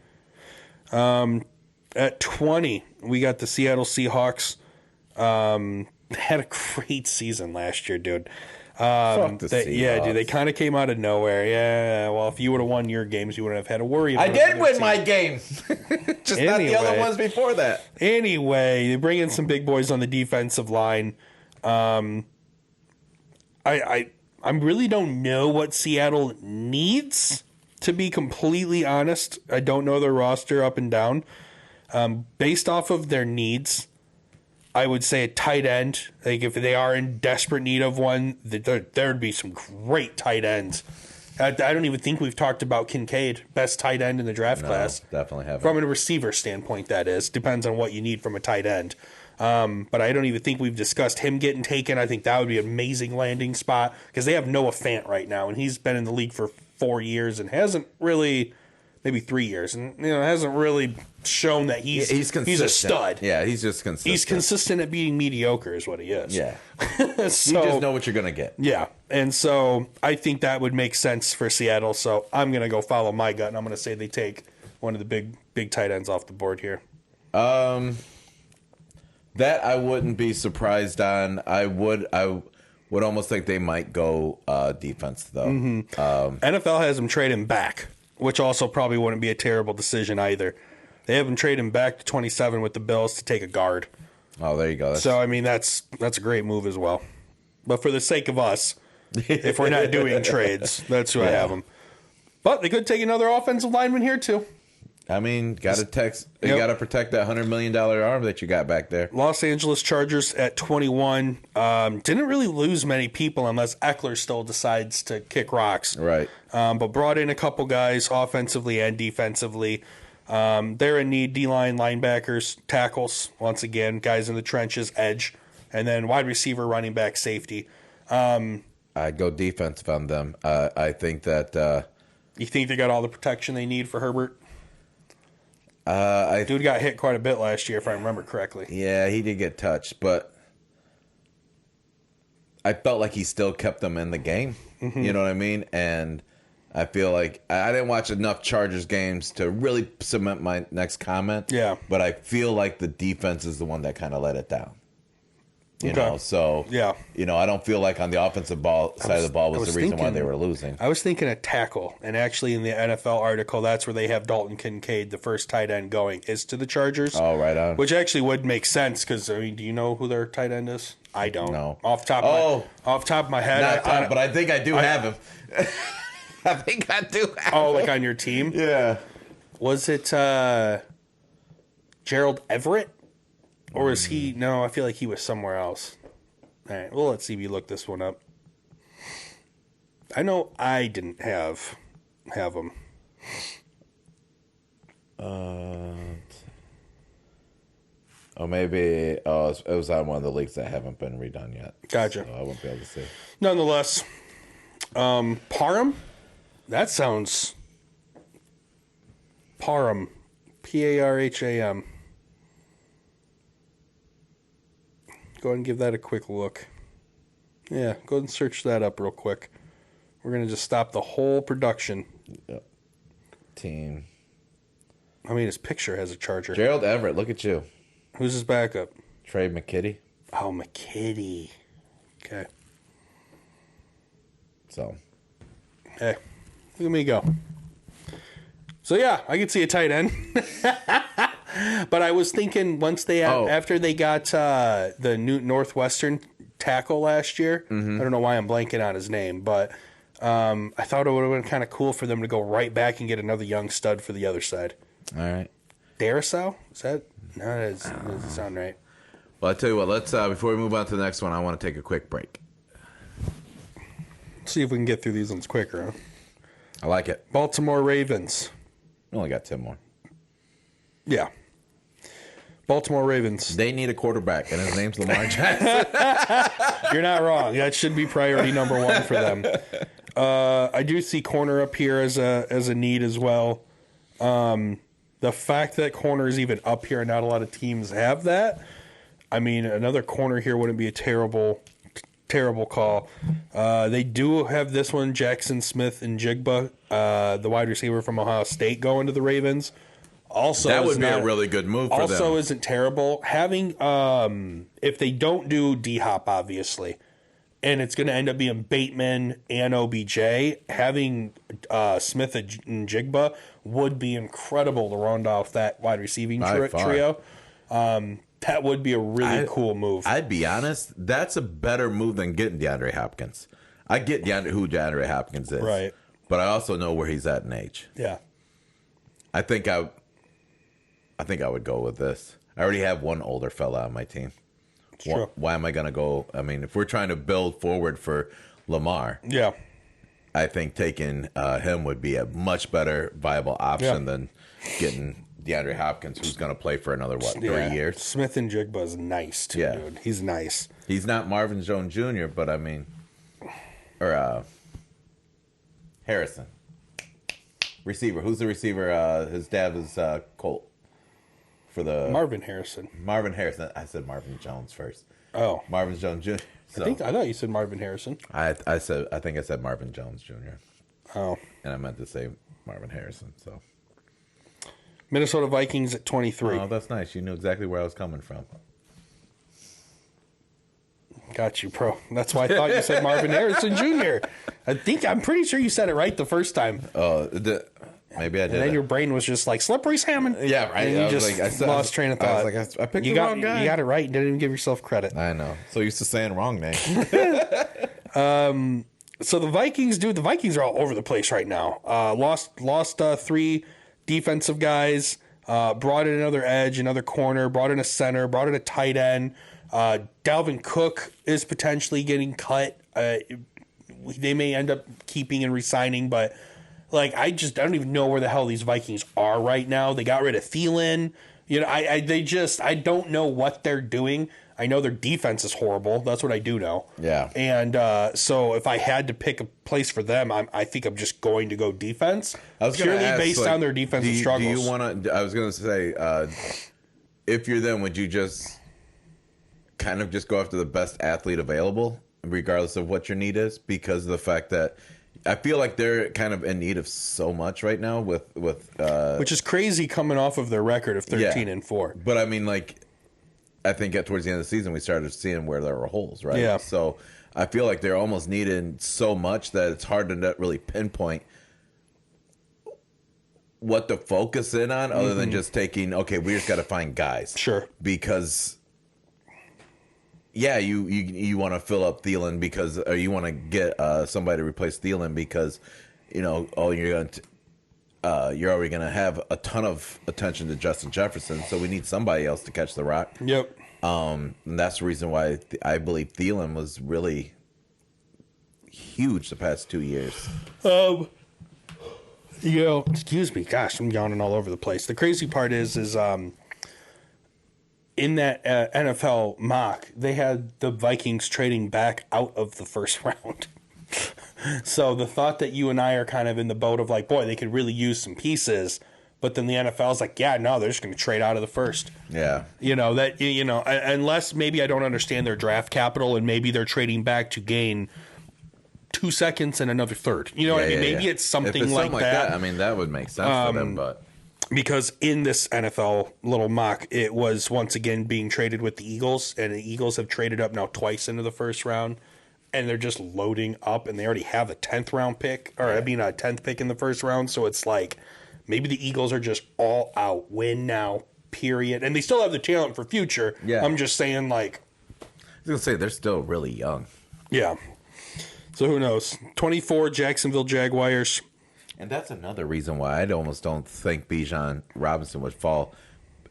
At 20, we got the Seattle Seahawks. Had a great season last year, dude. Fuck the Seahawks. Yeah, dude, they kind of came out of nowhere. Yeah, well, if you would have won your games, you wouldn't have had to worry about I it. did win my game. Just not the other Anyway. ones before that. Anyway, they bring in some big boys on the defensive line. I really don't know what Seattle needs, to be completely honest. I don't know their roster up and down. Based off of their needs, I would say a tight end. If they are in desperate need of one, there would be some great tight ends. I don't even think we've talked about Kincaid, best tight end in the draft class. Definitely haven't. From a receiver standpoint, that is. Depends on what you need from a tight end. But I don't even think we've discussed him getting taken. I think that would be an amazing landing spot because they have Noah Fant right now, and he's been in the league for 4 years and hasn't really, maybe 3 years, and hasn't really shown that he's consistent. He's a stud. Yeah, he's just consistent. He's consistent at being mediocre, is what he is. Yeah. So, You just know what you're going to get. yeah, and so I think that would make sense for Seattle. So I'm going to go follow my gut, and I'm going to say they take one of the big tight ends off the board here. That I wouldn't be surprised on. I would almost think they might go defense though. NFL has them trade him back, which also probably wouldn't be a terrible decision either. They have him trade him back to 27 with the Bills to take a guard. Oh, there you go. So I mean that's a great move as well. But for the sake of us, if we're not doing trades, that's who I have them. But they could take another offensive lineman here, too. I mean, got to protect that $100 million arm that you got back there. Los Angeles Chargers at 21. Didn't really lose many people unless Eckler still decides to kick rocks. Right. But brought in a couple guys offensively and defensively. They're in need, D-line, linebackers, tackles, once again, guys in the trenches, edge, and then wide receiver, running back, safety. I'd go defensive on them. I think that... you think they got all the protection they need for Herbert? Dude got hit quite a bit last year, if I remember correctly. Yeah, he did get touched, but I felt like he still kept them in the game. Mm-hmm. You know what I mean? And I feel like I didn't watch enough Chargers games to really cement my next comment. Yeah. But I feel like the defense is the one that kind of let it down. You know, so yeah. You know, I don't feel like on the offensive side of the ball was the reason why they were losing. I was thinking a tackle, and actually in the NFL article, that's where they have Dalton Kincaid, the first tight end, going, is to the Chargers. Oh, right on. Which actually would make sense because, I mean, do you know who their tight end is? I don't. No. Off top of my head. But I think I do have him. I think I do have him. Oh, like on your team? Yeah. Was it Gerald Everett? Or is he... No, I feel like he was somewhere else. All right, well, let's see if you look this one up. I know I didn't have him. Maybe it was on one of the leagues that haven't been redone yet. Gotcha. So I won't be able to see. Nonetheless, Parham? That sounds... Parham. Parham. Go ahead and give that a quick look. Yeah, go ahead and search that up real quick. We're going to just stop the whole production. Yep. Team. I mean, his picture has a Charger. Gerald Everett, look at you. Who's his backup? Trey McKitty. Oh, McKitty. Okay. So. Hey, look at me go. So, yeah, I could see a tight end. But I was thinking once after they got the new Northwestern tackle last year, I don't know why I'm blanking on his name, but I thought it would have been kind of cool for them to go right back and get another young stud for the other side. All right. Darisaw? Is that? No, that doesn't sound right. Well, I tell you what, let's before we move on to the next one, I want to take a quick break. See if we can get through these ones quicker. Huh? I like it. Baltimore Ravens. We only got 10 more. Yeah. Baltimore Ravens. They need a quarterback, and his name's Lamar Jackson. You're not wrong. That should be priority number one for them. I do see corner up here as a need as well. The fact that corner is even up here and not a lot of teams have that, I mean, another corner here wouldn't be a terrible call. They do have this one, Jackson Smith and Jigba, the wide receiver from Ohio State, going to the Ravens. Also, that would be a really good move for them. Also isn't terrible. Having, if they don't do D-Hop, obviously, and it's going to end up being Bateman and OBJ, having Smith and Jigba would be incredible to round off that wide receiving trio. That would be a really cool move. I'd be honest, that's a better move than getting DeAndre Hopkins. I get who DeAndre Hopkins is. Right. But I also know where he's at in age. Yeah. I think I would go with this. I already have one older fella on my team. True. Why am I going to go? I mean, if we're trying to build forward for Lamar, yeah, I think taking him would be a much better viable option than getting DeAndre Hopkins, who's going to play for another, 3 years. Smith and Jigba is nice, too, dude. He's nice. He's not Marvin Jones Jr., but I mean, or Harrison. Receiver. Who's the receiver? His dad is Colt. For the Marvin Harrison. I said Marvin Jones first. Oh, Marvin Jones Jr. So, I thought you said Marvin Harrison. I think I said Marvin Jones Jr. Oh, and I meant to say Marvin Harrison. So Minnesota Vikings at 23. Oh, that's nice. You knew exactly where I was coming from. Got you, pro. That's why I thought you said Marvin Harrison Jr. I'm pretty sure you said it right the first time. Oh, Maybe I did. And then your brain was just like slippery salmon. Yeah, right. And you just lost train of thought. I was like, I picked the wrong guy. You got it right and didn't even give yourself credit. I know. So used to saying wrong name. So the Vikings are all over the place right now. Lost 3 defensive guys, brought in another edge, another corner, brought in a center, brought in a tight end. Dalvin Cook is potentially getting cut. They may end up keeping and re-signing, but I don't even know where the hell these Vikings are right now. They got rid of Thielen. I don't know what they're doing. I know their defense is horrible. That's what I do know. Yeah. And so if I had to pick a place for them, I think I'm just going to go defense. I was purely based on their defensive struggles. Do you want to? I was going to say, if you're them, would you just kind of just go after the best athlete available, regardless of what your need is? Because of the fact that I feel like they're kind of in need of so much right now with which is crazy coming off of their record of 13-4. But I mean, I think towards the end of the season we started seeing where there were holes, right? Yeah. So I feel like they're almost needing so much that it's hard to not really pinpoint what to focus in on, other than just taking, okay, we just got to find guys. Sure. Because you want to fill up Thielen or you want to get somebody to replace Thielen because you're already going to have a ton of attention to Justin Jefferson, so we need somebody else to catch the rock. Yep. And that's the reason why I believe Thielen was really huge the past 2 years. Excuse me. Gosh, I'm yawning all over the place. The crazy part is in that NFL mock, they had the Vikings trading back out of the first round. So the thought that you and I are kind of in the boat of boy, they could really use some pieces, but then the NFL's they're just going to trade out of the first. Yeah. Unless maybe I don't understand their draft capital and maybe they're trading back to gain 2 seconds and another third. You know what I mean? Maybe it's something like that. I mean, that would make sense for them, but. Because in this NFL little mock, it was once again being traded with the Eagles, and the Eagles have traded up now twice into the first round. And they're just loading up, and they already have a 10th round pick, a 10th pick in the first round. So it's maybe the Eagles are just all out, win now, period. And they still have the talent for future. Yeah. I'm just saying, I was going to say, they're still really young. Yeah. So who knows? 24, Jacksonville Jaguars. And that's another reason why I almost don't think Bijan Robinson would fall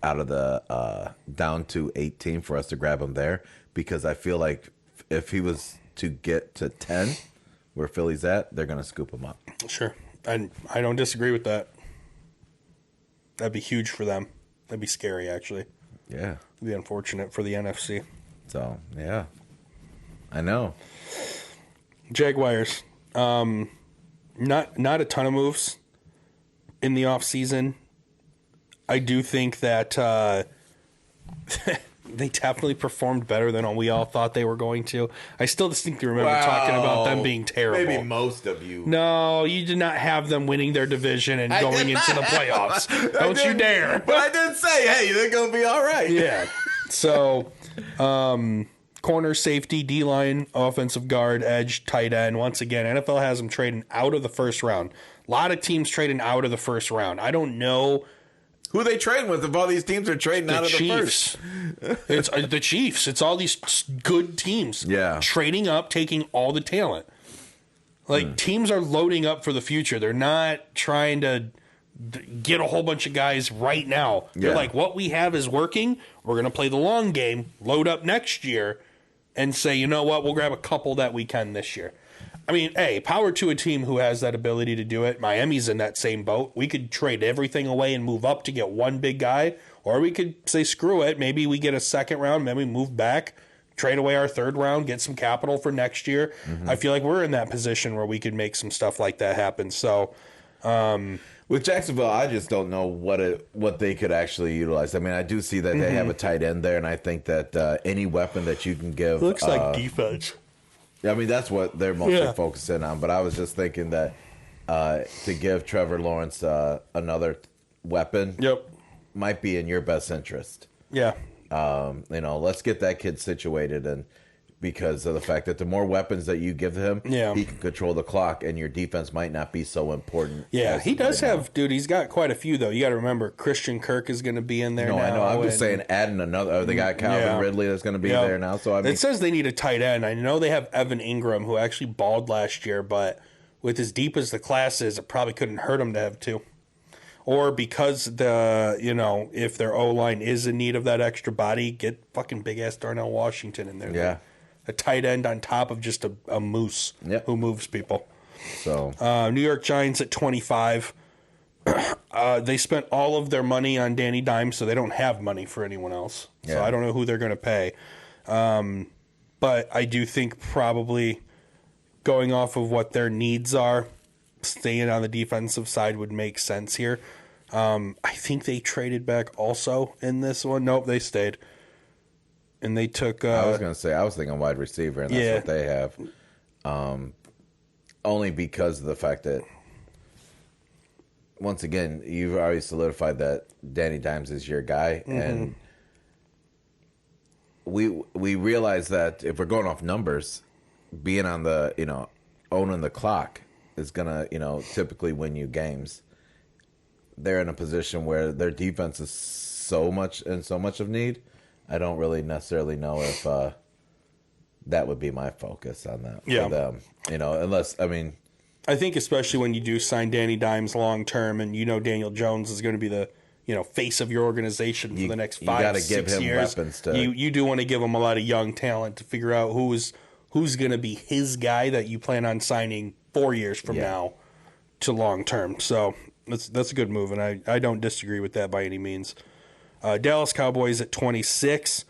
out of the down to 18 for us to grab him there, because I feel like if he was to get to 10, where Philly's at, they're going to scoop him up. Sure. And I don't disagree with that. That'd be huge for them. That'd be scary, actually. Yeah. It'd be unfortunate for the NFC. So, yeah. I know. Jaguars. Not a ton of moves in the offseason. I do think that they definitely performed better than we all thought they were going to. I still distinctly remember talking about them being terrible. Maybe most of you. No, you did not have them winning their division and going into the playoffs. Don't you dare. But I did say, hey, they're going to be all right. Yeah. So, corner, safety, D-line, offensive guard, edge, tight end. Once again, NFL has them trading out of the first round. A lot of teams trading out of the first round. I don't know who are they trading with if all these teams are trading out of the first? It's the Chiefs. It's all these good teams. Yeah. Trading up, taking all the talent. Teams are loading up for the future. They're not trying to get a whole bunch of guys right now. They're what we have is working. We're going to play the long game, load up next year, and say, you know what, we'll grab a couple that we can this year. I mean, hey, power to a team who has that ability to do it. Miami's in that same boat. We could trade everything away and move up to get one big guy, or we could say, screw it. Maybe we get a second round, maybe we move back, trade away our third round, get some capital for next year. Mm-hmm. I feel like we're in that position where we could make some stuff like that happen. So, with Jacksonville, I just don't know what they could actually utilize. I mean, I do see that they have a tight end there, and I think that any weapon that you can give looks like defense. I mean, that's what they're mostly focusing on. But I was just thinking that to give Trevor Lawrence another weapon might be in your best interest. Yeah. Let's get that kid situated, and because of the fact that the more weapons that you give him, Yeah. he can control the clock, and your defense might not be so important. Yeah, as he does right now. have, dude, he's got quite a few, though. You got to remember, Christian Kirk is going to be in there No, now. I know. I'm just and- saying, adding another. They got Calvin Yeah. Ridley that's going to be Yep. there now. So I mean, It says they need a tight end. I know they have Evan Ingram, who actually balled last year, but with as deep as the class is, it probably couldn't hurt him to have two. Or because if their O-line is in need of that extra body, get fucking big-ass Darnell Washington in there. Yeah. A tight end on top of just a moose who moves people. so New York Giants at 25. They spent all of their money on Danny Dimes, so they don't have money for anyone else. So Yeah. I don't know who they're going to pay. But I do think probably going off of what their needs are, staying on the defensive side would make sense here. I think they traded back also in this one. Nope, they stayed. And they took... I was going to say, I was thinking wide receiver, and that's what they have. Only because of the fact that, once again, you've already solidified that Danny Dimes is your guy, and we realize that if we're going off numbers, being on the, owning the clock is going to, typically win you games. They're in a position where their defense is so much of need. I don't really necessarily know if that would be my focus on that for them. Unless, I think especially when you do sign Danny Dimes long term, and Daniel Jones is going to be the face of your organization for the next 5-6 years. Weapons to, you do want to give him a lot of young talent to figure out who's going to be his guy that you plan on signing 4 years from now to long term. So that's a good move, and I don't disagree with that by any means. Dallas Cowboys at 26.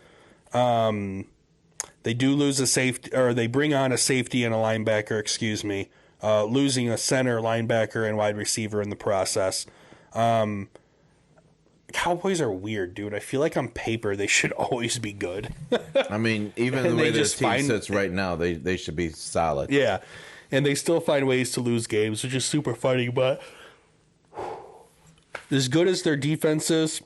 They do lose a safety, or they bring on a safety and a linebacker. Excuse me. Losing a center, linebacker, and wide receiver in the process. Cowboys are weird, dude. I feel like on paper they should always be good. even the way their team sits right now, they should be solid. Yeah, and they still find ways to lose games, which is super funny. But as good as their defense is,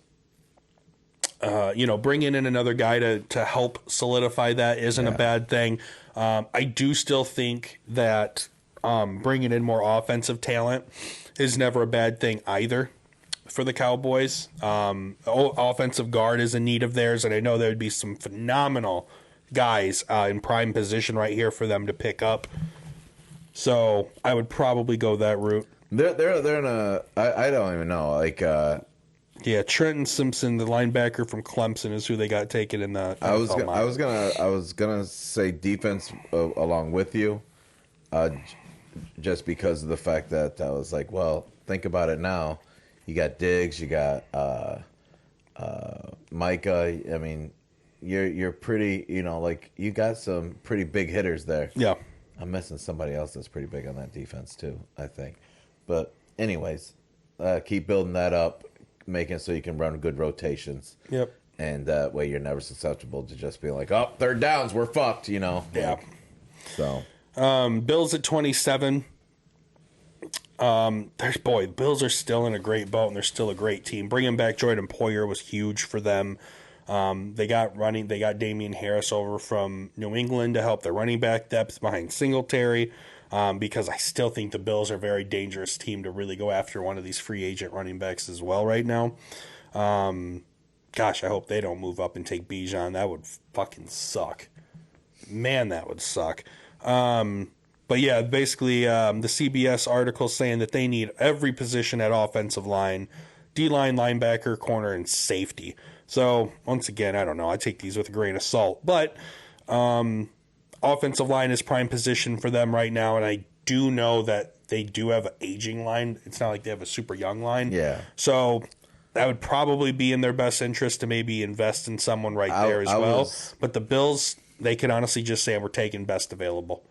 bringing in another guy to help solidify that isn't a bad thing. I do still think that bringing in more offensive talent is never a bad thing either for the Cowboys. Offensive guard is in need of theirs, and I know there would be some phenomenal guys in prime position right here for them to pick up. So I would probably go that route. They're in a I don't even know Trenton Simpson, the linebacker from Clemson, is who they got taken in the. I was gonna say defense along with you, just because of the fact that I was like, well, think about it now. You got Diggs, you got Micah. You're pretty, you got some pretty big hitters there. Yeah. I'm missing somebody else that's pretty big on that defense too, I think. But anyways, keep building that up, making it so you can run good rotations. Yep. And that way you're never susceptible to just being like, oh, third downs, we're fucked, Yeah. So. Bills at 27. Bills are still in a great boat, and they're still a great team. Bringing back Jordan Poyer was huge for them. They got Damian Harris over from New England to help their running back depth behind Singletary, because I still think the Bills are a very dangerous team to really go after one of these free agent running backs as well right now. Gosh, I hope they don't move up and take Bijan. That would fucking suck. Man, that would suck. But yeah, basically the CBS article saying that they need every position at offensive line, D-line, linebacker, corner, and safety. So, once again, I don't know. I take these with a grain of salt. But offensive line is prime position for them right now, and I do know that they do have an aging line. It's not like they have a super young line. Yeah. So, that would probably be in their best interest to maybe invest in someone right there as well. But the Bills, they could honestly just say we're taking best available.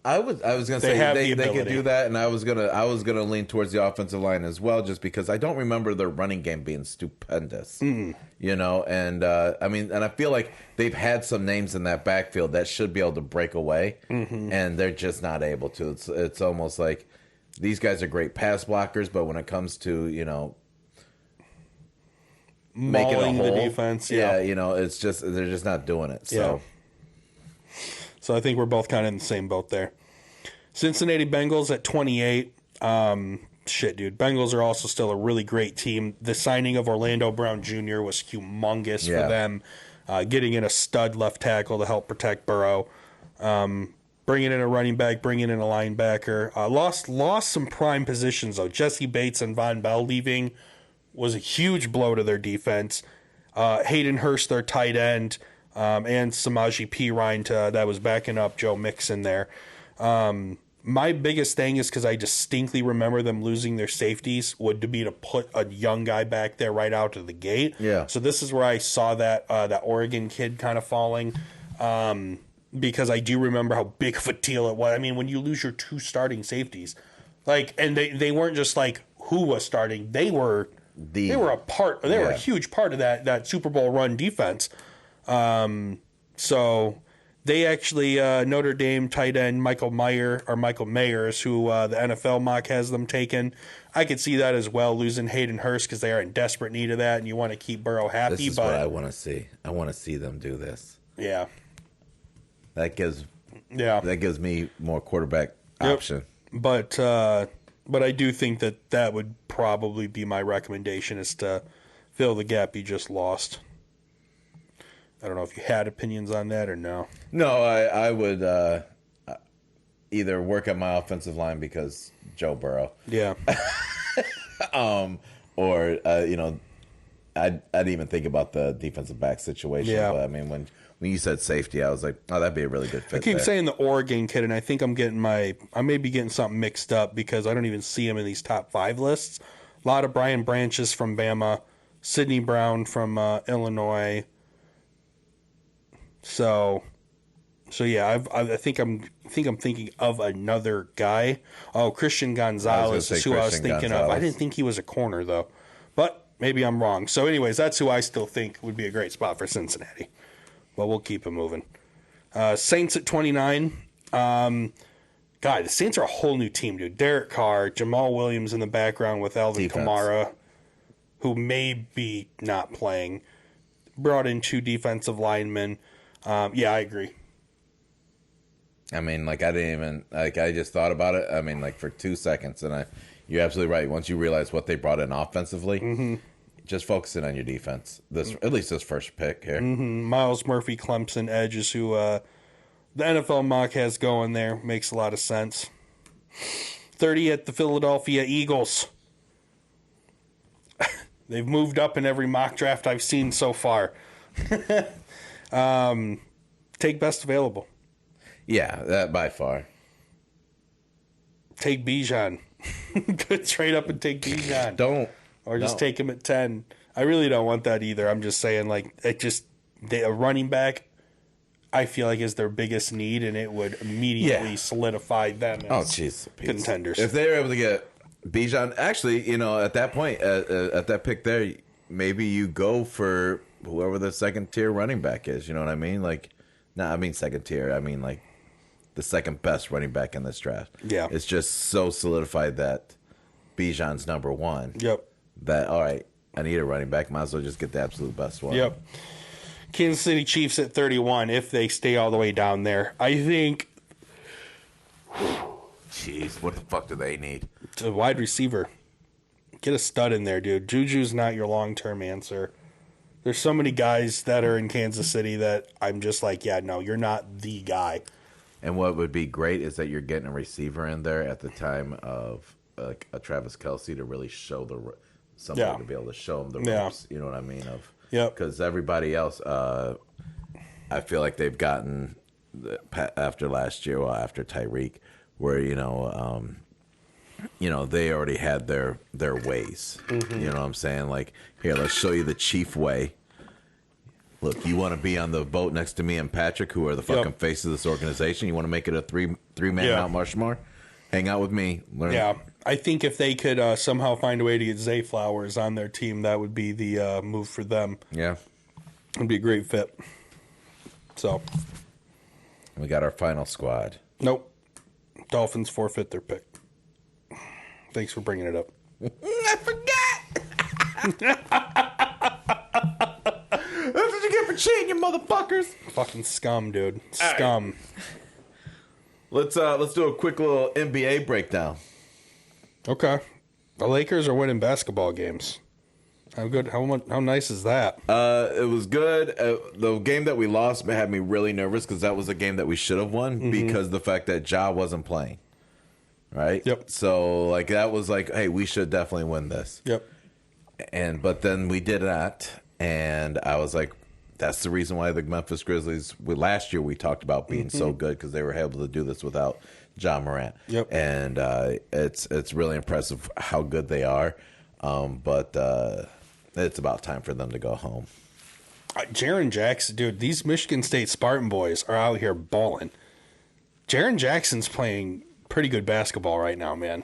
I was gonna say they could do that, and I was gonna lean towards the offensive line as well, just because I don't remember their running game being stupendous, and I feel like they've had some names in that backfield that should be able to break away, and they're just not able to. It's almost like these guys are great pass blockers, but when it comes to making a hole, the defense, it's just they're just not doing it. So. Yeah. So I think we're both kind of in the same boat there. Cincinnati Bengals at 28. Shit, dude. Bengals are also still a really great team. The signing of Orlando Brown Jr. was humongous for them. Getting in a stud left tackle to help protect Burrow. Bringing in a running back, bringing in a linebacker. Lost some prime positions, though. Jesse Bates and Von Bell leaving was a huge blow to their defense. Hayden Hurst, their tight end, and Samaje Perine that was backing up Joe Mixon there. My biggest thing is because I distinctly remember them losing their safeties would be to put a young guy back there right out of the gate. Yeah. So this is where I saw that Oregon kid kind of falling, because I do remember how big of a deal it was. I mean, when you lose your 2 starting safeties, and they weren't just like who was starting; they were a part. They were a huge part of that Super Bowl run defense. So. They actually, Notre Dame tight end Michael Mayers, who the NFL mock has them taken. I could see that as well, losing Hayden Hurst because they are in desperate need of that, and you want to keep Burrow happy. This is what I want to see. I want to see them do this. Yeah. That gives me more quarterback option. But I do think that would probably be my recommendation, is to fill the gap you just lost. I don't know if you had opinions on that or no. No, I would either work on my offensive line because Joe Burrow. Yeah. Or I'd even think about the defensive back situation. Yeah. But I mean, when you said safety, I was like, oh, that'd be a really good fit. I keep saying the Oregon kid, and I think I may be getting something mixed up because I don't even see him in these top 5 lists. A lot of Brian Branches from Bama, Sidney Brown from Illinois. So yeah, I think I'm thinking of another guy. Oh, Christian Gonzalez is who I was thinking of. I didn't think he was a corner though, but maybe I'm wrong. So, anyways, that's who I still think would be a great spot for Cincinnati. But we'll keep it moving. Saints at 29. God, the Saints are a whole new team, dude. Derek Carr, Jamal Williams in the background with Alvin Kamara, who may be not playing. Brought in 2 defensive linemen. Yeah, I agree. I mean, I didn't even I just thought about it. I mean, for 2 seconds, and you're absolutely right. Once you realize what they brought in offensively, just focusing on your defense. At least this first pick here. Miles Murphy, Clemson edge is who the NFL mock has going there. Makes a lot of sense. 30 at the Philadelphia Eagles. They've moved up in every mock draft I've seen so far. Take best available. Yeah, that by far. Take Bijan. Trade up and take Bijan. Just take him at 10. I really don't want that either. I'm just saying, a running back, I feel like is their biggest need, and it would immediately solidify them as contenders. If they were able to get Bijan, actually, at that point, at that pick there, maybe you go for whoever the second tier running back is. You know what I mean? I mean second tier. I mean the second best running back in this draft. Yeah, it's just so solidified that Bijan's number 1. Yep. That all right. I need a running back. Might as well just get the absolute best one. Yep. Kansas City Chiefs at 31. If they stay all the way down there, I think. Jeez, what the fuck do they need? It's a wide receiver. Get a stud in there, dude. Juju's not your long-term answer. There's so many guys that are in Kansas City that I'm just like, yeah, no, you're not the guy. And what would be great is that you're getting a receiver in there at the time of a Travis Kelce to really show somebody to be able to show them the ropes. You know what I mean? Because everybody else, I feel like they've gotten after last year, after Tyreek, where they already had their ways. You know what I'm saying? Here, let's show you the Chief way. Look, you want to be on the boat next to me and Patrick, who are the fucking faces of this organization. You want to make it a three-man Mount Rushmore? Hang out with me. Learn. Yeah, I think if they could somehow find a way to get Zay Flowers on their team, that would be the move for them. Yeah. It'd be a great fit. So. We got our final squad. Nope. Dolphins forfeit their pick. Thanks for bringing it up. I forgot. That's what you get for cheating, you motherfuckers. Fucking scum, dude. Scum. Let's do a quick little NBA breakdown. Okay. The Lakers are winning basketball games. How good? How nice is that? It was good. The game that we lost had me really nervous because that was a game that we should have won because the fact that Ja wasn't playing. Right? Yep. So, like, that was like, hey, we should definitely win this. Yep. But then we did not, and I was like, that's the reason why the Memphis Grizzlies, last year we talked about being so good because they were able to do this without Ja Morant. Yep. And it's really impressive how good they are, but it's about time for them to go home. Jaren Jackson, dude, these Michigan State Spartan boys are out here balling. Jaren Jackson's playing pretty good basketball right now, man.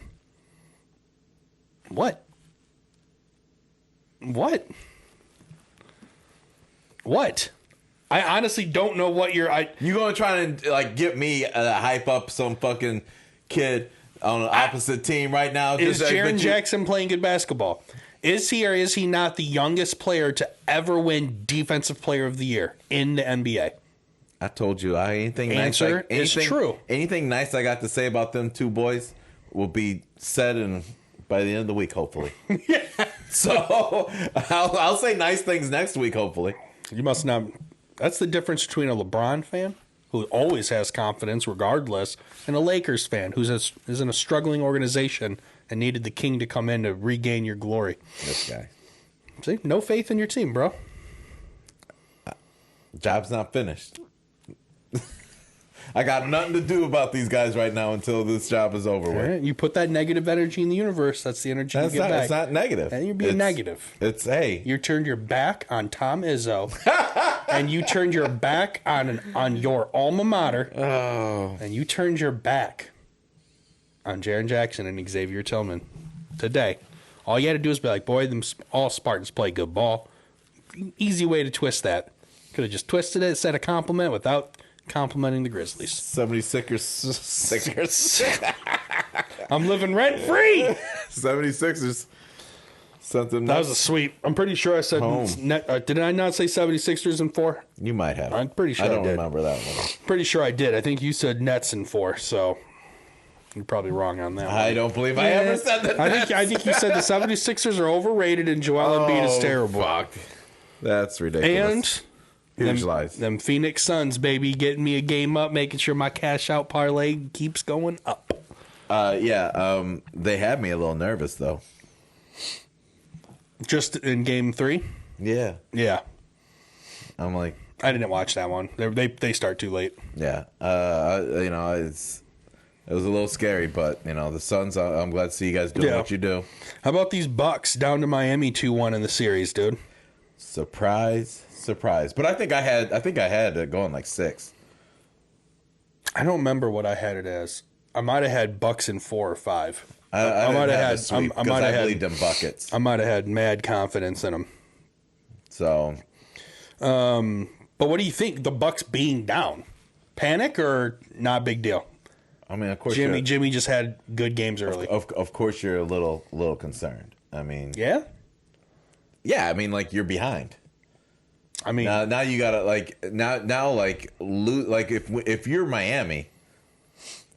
What? I honestly don't know what you're... You gonna try to like get me hype up some fucking kid on the opposite team right now? Is Jaren Jackson playing good basketball? Is he or is he not the youngest player to ever win Defensive Player of the Year in the NBA? I told you, anything Answer nice, is true. Anything nice I got to say about them two boys will be said by the end of the week, hopefully. So I'll say nice things next week, hopefully. You must not. That's the difference between a LeBron fan who always has confidence regardless, and a Lakers fan who's is in a struggling organization and needed the king to come in to regain your glory. This guy. See, no faith in your team, bro. Job's not finished. I got nothing to do about these guys right now until this job is over with. Right. You put that negative energy in the universe. That's the energy you get back. It's not negative. And you're being negative. It's, hey. You turned your back on Tom Izzo, and you turned your back on your alma mater, and you turned your back on Jaren Jackson and Xavier Tillman today. All you had to do is be like, boy, all Spartans play good ball. Easy way to twist that. Could have just twisted it, said a compliment without complimenting the Grizzlies. 76ers. I'm living rent free. 76ers sent them. That was a sweep. I'm pretty sure I said. Did I not say 76ers in 4? You might have. I'm pretty sure I don't did. remember that one. Pretty sure I did. I think you said Nets in 4, so you're probably wrong on that one. I don't believe I ever said that. I think you said the 76ers are overrated and Joel Embiid is terrible. Fuck. That's ridiculous. And huge lies. Them Phoenix Suns, baby, getting me a game up, making sure my cash out parlay keeps going up. They had me a little nervous though. Just in game 3? Yeah. Yeah. I'm like, I didn't watch that one. They start too late. Yeah. It was a little scary, but the Suns. I'm glad to see you guys doing what you do. How about these Bucks down to Miami 2-1 in the series, dude? Surprise. But I think I had it going like 6. I don't remember what I had it as. I might have had Bucks in 4 or 5. I might have had sweep because I believed in buckets. I might have had mad confidence in them. So, but what do you think? The Bucks being down, panic or not a big deal? I mean, of course, Jimmy just had good games early. Of course, you're a little concerned. I mean, yeah. I mean, like you're behind. I mean, now you gotta if you're Miami,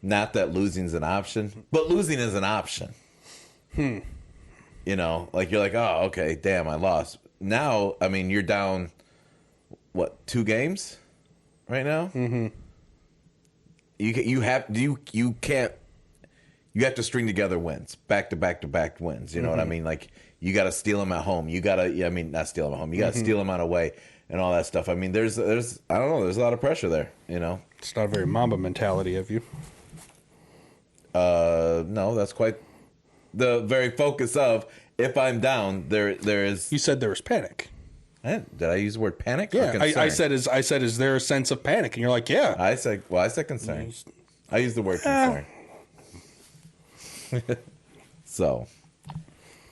not that losing's an option, but losing is an option. You're like, oh, okay, damn, I lost. Now, I mean, you're down, 2 games right now? Mm-hmm. You have to string together wins, back to back wins. You know what I mean? Like you got to steal them at home. You got to, not steal them at home. You got to steal them out away and all that stuff. I mean, there's I don't know. There's a lot of pressure there. It's not a very Mamba mentality of you. No, that's quite the very focus of if I'm down, there is. You said there was panic. Did I use the word panic? Yeah, I said, is there a sense of panic? And you're like, yeah. I said concern. I used the word concern. So,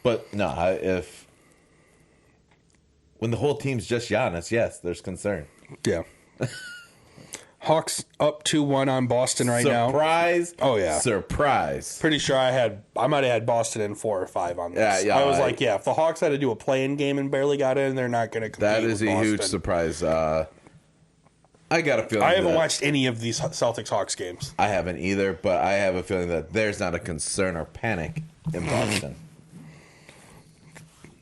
but no, when the whole team's just Giannis, yes, there's concern. Yeah. Hawks up 2-1 on Boston right now. Surprise. Oh, yeah. Surprise. Pretty sure I might have had Boston in 4 or 5 on this. Yeah, I was like, if the Hawks had to do a play-in game and barely got in, they're not going to compete. That is with a Boston. huge surprise. I got a feeling. I haven't watched any of these Celtics-Hawks games. I haven't either, but I have a feeling that there's not a concern or panic in Boston.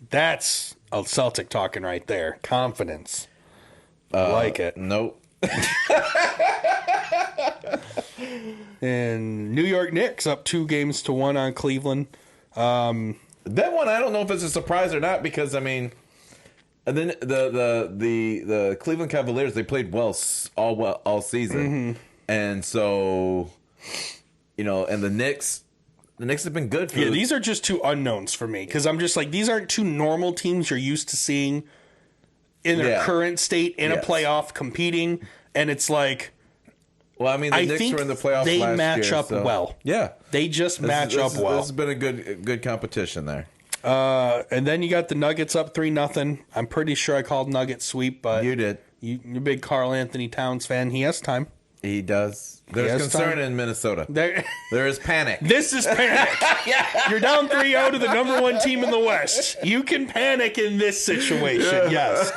That's a Celtic talking right there. Confidence. I like it. Nope. And New York Knicks up 2-1 on Cleveland. That one, I don't know if it's a surprise or not because, I mean, and then the Cleveland Cavaliers, they played well all season. And so, and the Knicks have been good for these are just 2 unknowns for me because I'm just like, these aren't 2 normal teams you're used to seeing in their current state in a playoff competing. And it's like, well, I mean, the Knicks were in the playoffs they last match year, up so. well. Yeah. They just match up well. This has been a good competition there. And then you got the Nuggets up 3-0. I'm pretty sure I called Nuggets sweep, but You did. You're a big Karl Anthony Towns fan. He has time. He does. There's concern in Minnesota. There is panic. This is panic. You're down 3-0 to the number 1 team in the West. You can panic in this situation. Yes.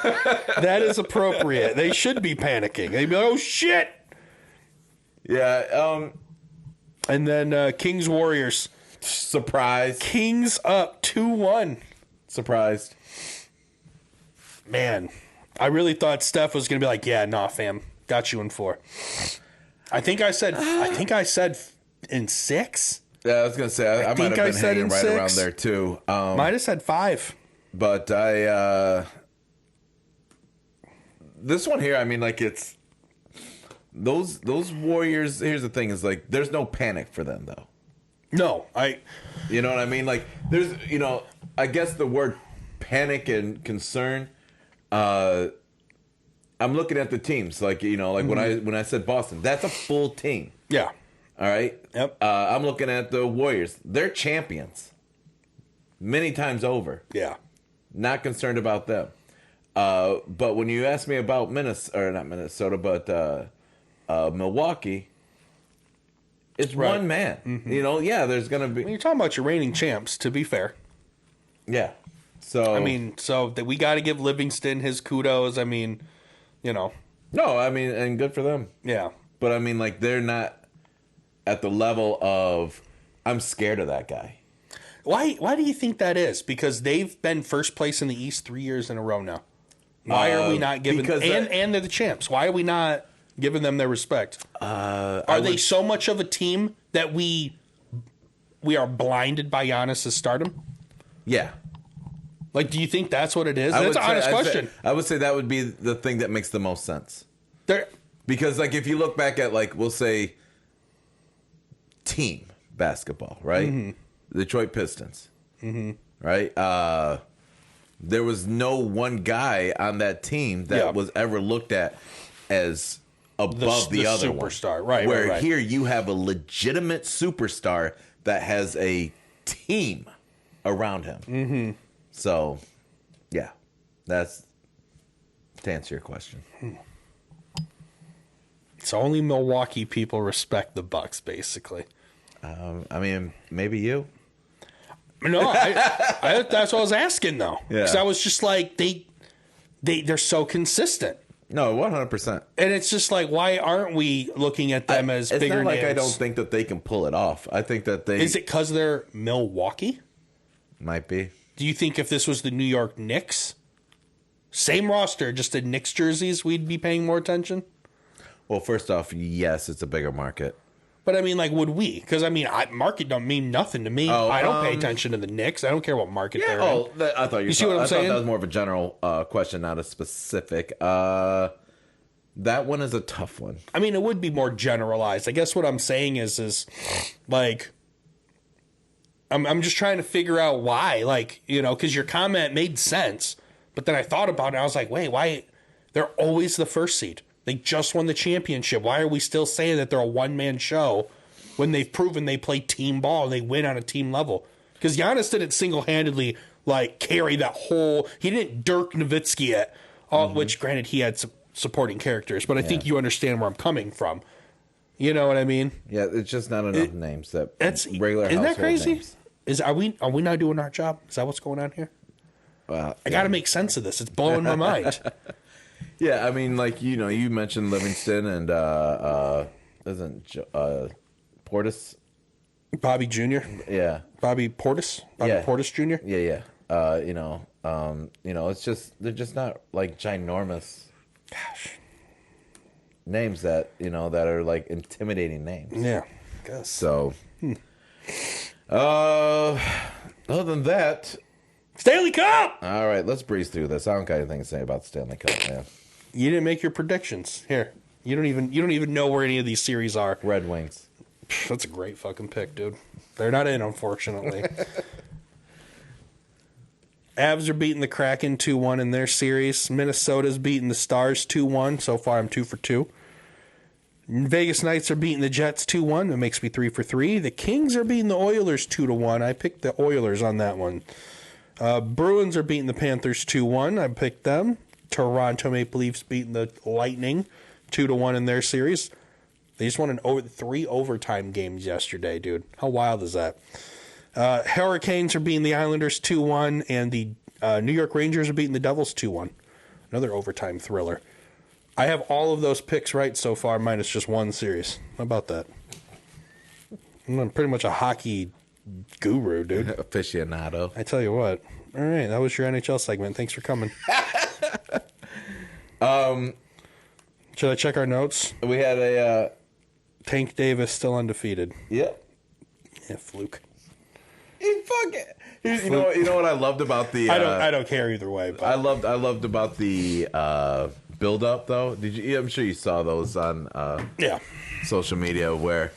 That is appropriate. They should be panicking. They'd be like, oh, shit. Yeah. And then Kings Warriors. Surprise. Kings up 2-1. Surprised. Man, I really thought Steph was going to be like, yeah, nah, fam. Got you in 4. I think I said in 6. Yeah, I was gonna say I might have been hanging right around there too. Might have said 5. But this one here, I mean, like it's those Warriors. Here's the thing: is like there's no panic for them though. No, you know what I mean? Like there's, I guess the word panic and concern. I'm looking at the teams, like when I said Boston, that's a full team. Yeah. All right. Yep. I'm looking at the Warriors. They're champions, many times over. Yeah. Not concerned about them. But when you ask me about not Minnesota, but Milwaukee, it's one man. Mm-hmm. There's gonna be. When you're talking about your reigning champs, to be fair. Yeah. So that we got to give Livingston his kudos. I mean. No, I mean, and good for them. Yeah. But I mean, like, they're not at the level of, I'm scared of that guy. Why do you think that is? Because they've been first place in the East 3 years in a row now. Why are we not giving them, and they're the champs. Why are we not giving them their respect? Are they so much of a team that we are blinded by Giannis' stardom? Yeah. Like, do you think that's what it is? That's an honest question. I would say that would be the thing that makes the most sense. Because, like, if you look back at, like, we'll say team basketball, right? Mm-hmm. Detroit Pistons, right? There was no one guy on that team that was ever looked at as above the other superstar, one. Right? Where right. Here you have a legitimate superstar that has a team around him. Mm-hmm. So, yeah, that's to answer your question. So only Milwaukee people respect the Bucks, basically. I mean, maybe you. No, that's what I was asking though. Because I was just like, they're so consistent. No, 100%. And it's just like, why aren't we looking at them as bigger names? It's not like I don't think that they can pull it off. I think that they... Is it because they're Milwaukee? Might be. Do you think if this was the New York Knicks, same roster, just in Knicks jerseys, we'd be paying more attention? Well, first off, yes, it's a bigger market. But I mean, like, would we? Because I mean, market don't mean nothing to me. I don't pay attention to the Knicks. I don't care what market they're in. I thought you see what I'm saying? I thought that was more of a general question, not a specific. That one is a tough one. I mean, it would be more generalized. I guess what I'm saying is like, I'm just trying to figure out why, like, because your comment made sense, but then I thought about it. And I was like, wait, why? They're always the first seed. They just won the championship. Why are we still saying that they're a one-man show when they've proven they play team ball and they win on a team level? Because Giannis didn't single-handedly, like, carry that whole... He didn't Dirk Nowitzki it, which, granted, he had some supporting characters, but I think you understand where I'm coming from. You know what I mean? Yeah, it's just not enough names that regular isn't that household crazy? names. Are we not doing our job? Is that what's going on here? Well, I got to make sense of this. It's blowing my mind. Yeah, I mean, like, you mentioned Livingston and Portis. Bobby Jr. Yeah. Bobby Portis. Portis Jr. Yeah. It's just they're just not like ginormous names that that are like intimidating names. Yeah. I guess. So, other than that, Stanley Cup. All right, let's breeze through this. I don't got anything to say about the Stanley Cup, man. You didn't make your predictions. Here, you don't even know where any of these series are. Red Wings. That's a great fucking pick, dude. They're not in, unfortunately. Avs are beating the Kraken 2-1 in their series. Minnesota's beating the Stars 2-1. So far, I'm 2 for 2. Vegas Knights are beating the Jets 2-1. That makes me 3 for 3. The Kings are beating the Oilers 2-1. I picked the Oilers on that one. Bruins are beating the Panthers 2-1. I picked them. Toronto Maple Leafs beating the Lightning 2-1 in their series. They just won 3 overtime games yesterday, dude. How wild is that? Hurricanes are beating the Islanders 2-1, and the New York Rangers are beating the Devils 2-1. Another overtime thriller. I have all of those picks right so far, minus just one series. How about that? I'm pretty much a hockey guru, dude. Aficionado. I tell you what. All right, that was your NHL segment. Thanks for coming. Should I check our notes? We had a Tank Davis still undefeated. Yeah, fluke. You know what I loved about the I don't care either way. But. I loved about the build up though. Did you? I'm sure you saw those on social media where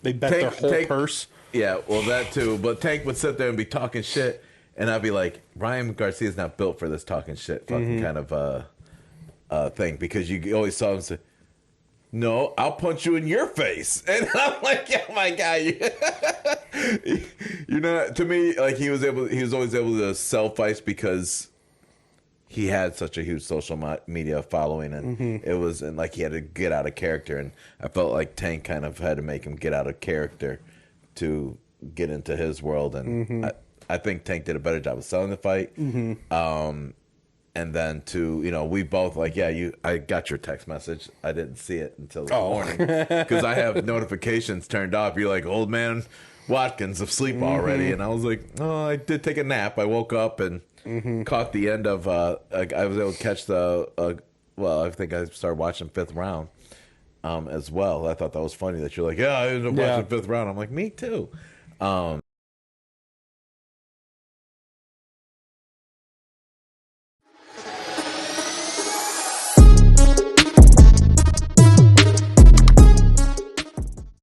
they bet their whole purse. Yeah, well that too. But Tank would sit there and be talking shit, and I'd be like, Ryan Garcia's not built for this talking shit fucking kind of thing, because you always saw him say, "No, I'll punch you in your face," and I'm like, "Oh my god, you're not." To me, like he was always able to sell fights because he had such a huge social media following, and it was like he had to get out of character, and I felt like Tank kind of had to make him get out of character to get into his world, and I think Tank did a better job of selling the fight. And then we both I got your text message. I didn't see it until this morning because I have notifications turned off. You're like, old man Watkins asleep already. And I was like, oh, I did take a nap. I woke up and caught the end of, I was able to catch I think I started watching Fifth Round as well. I thought that was funny that you're like, yeah, I ended up watching Fifth Round. I'm like, me too.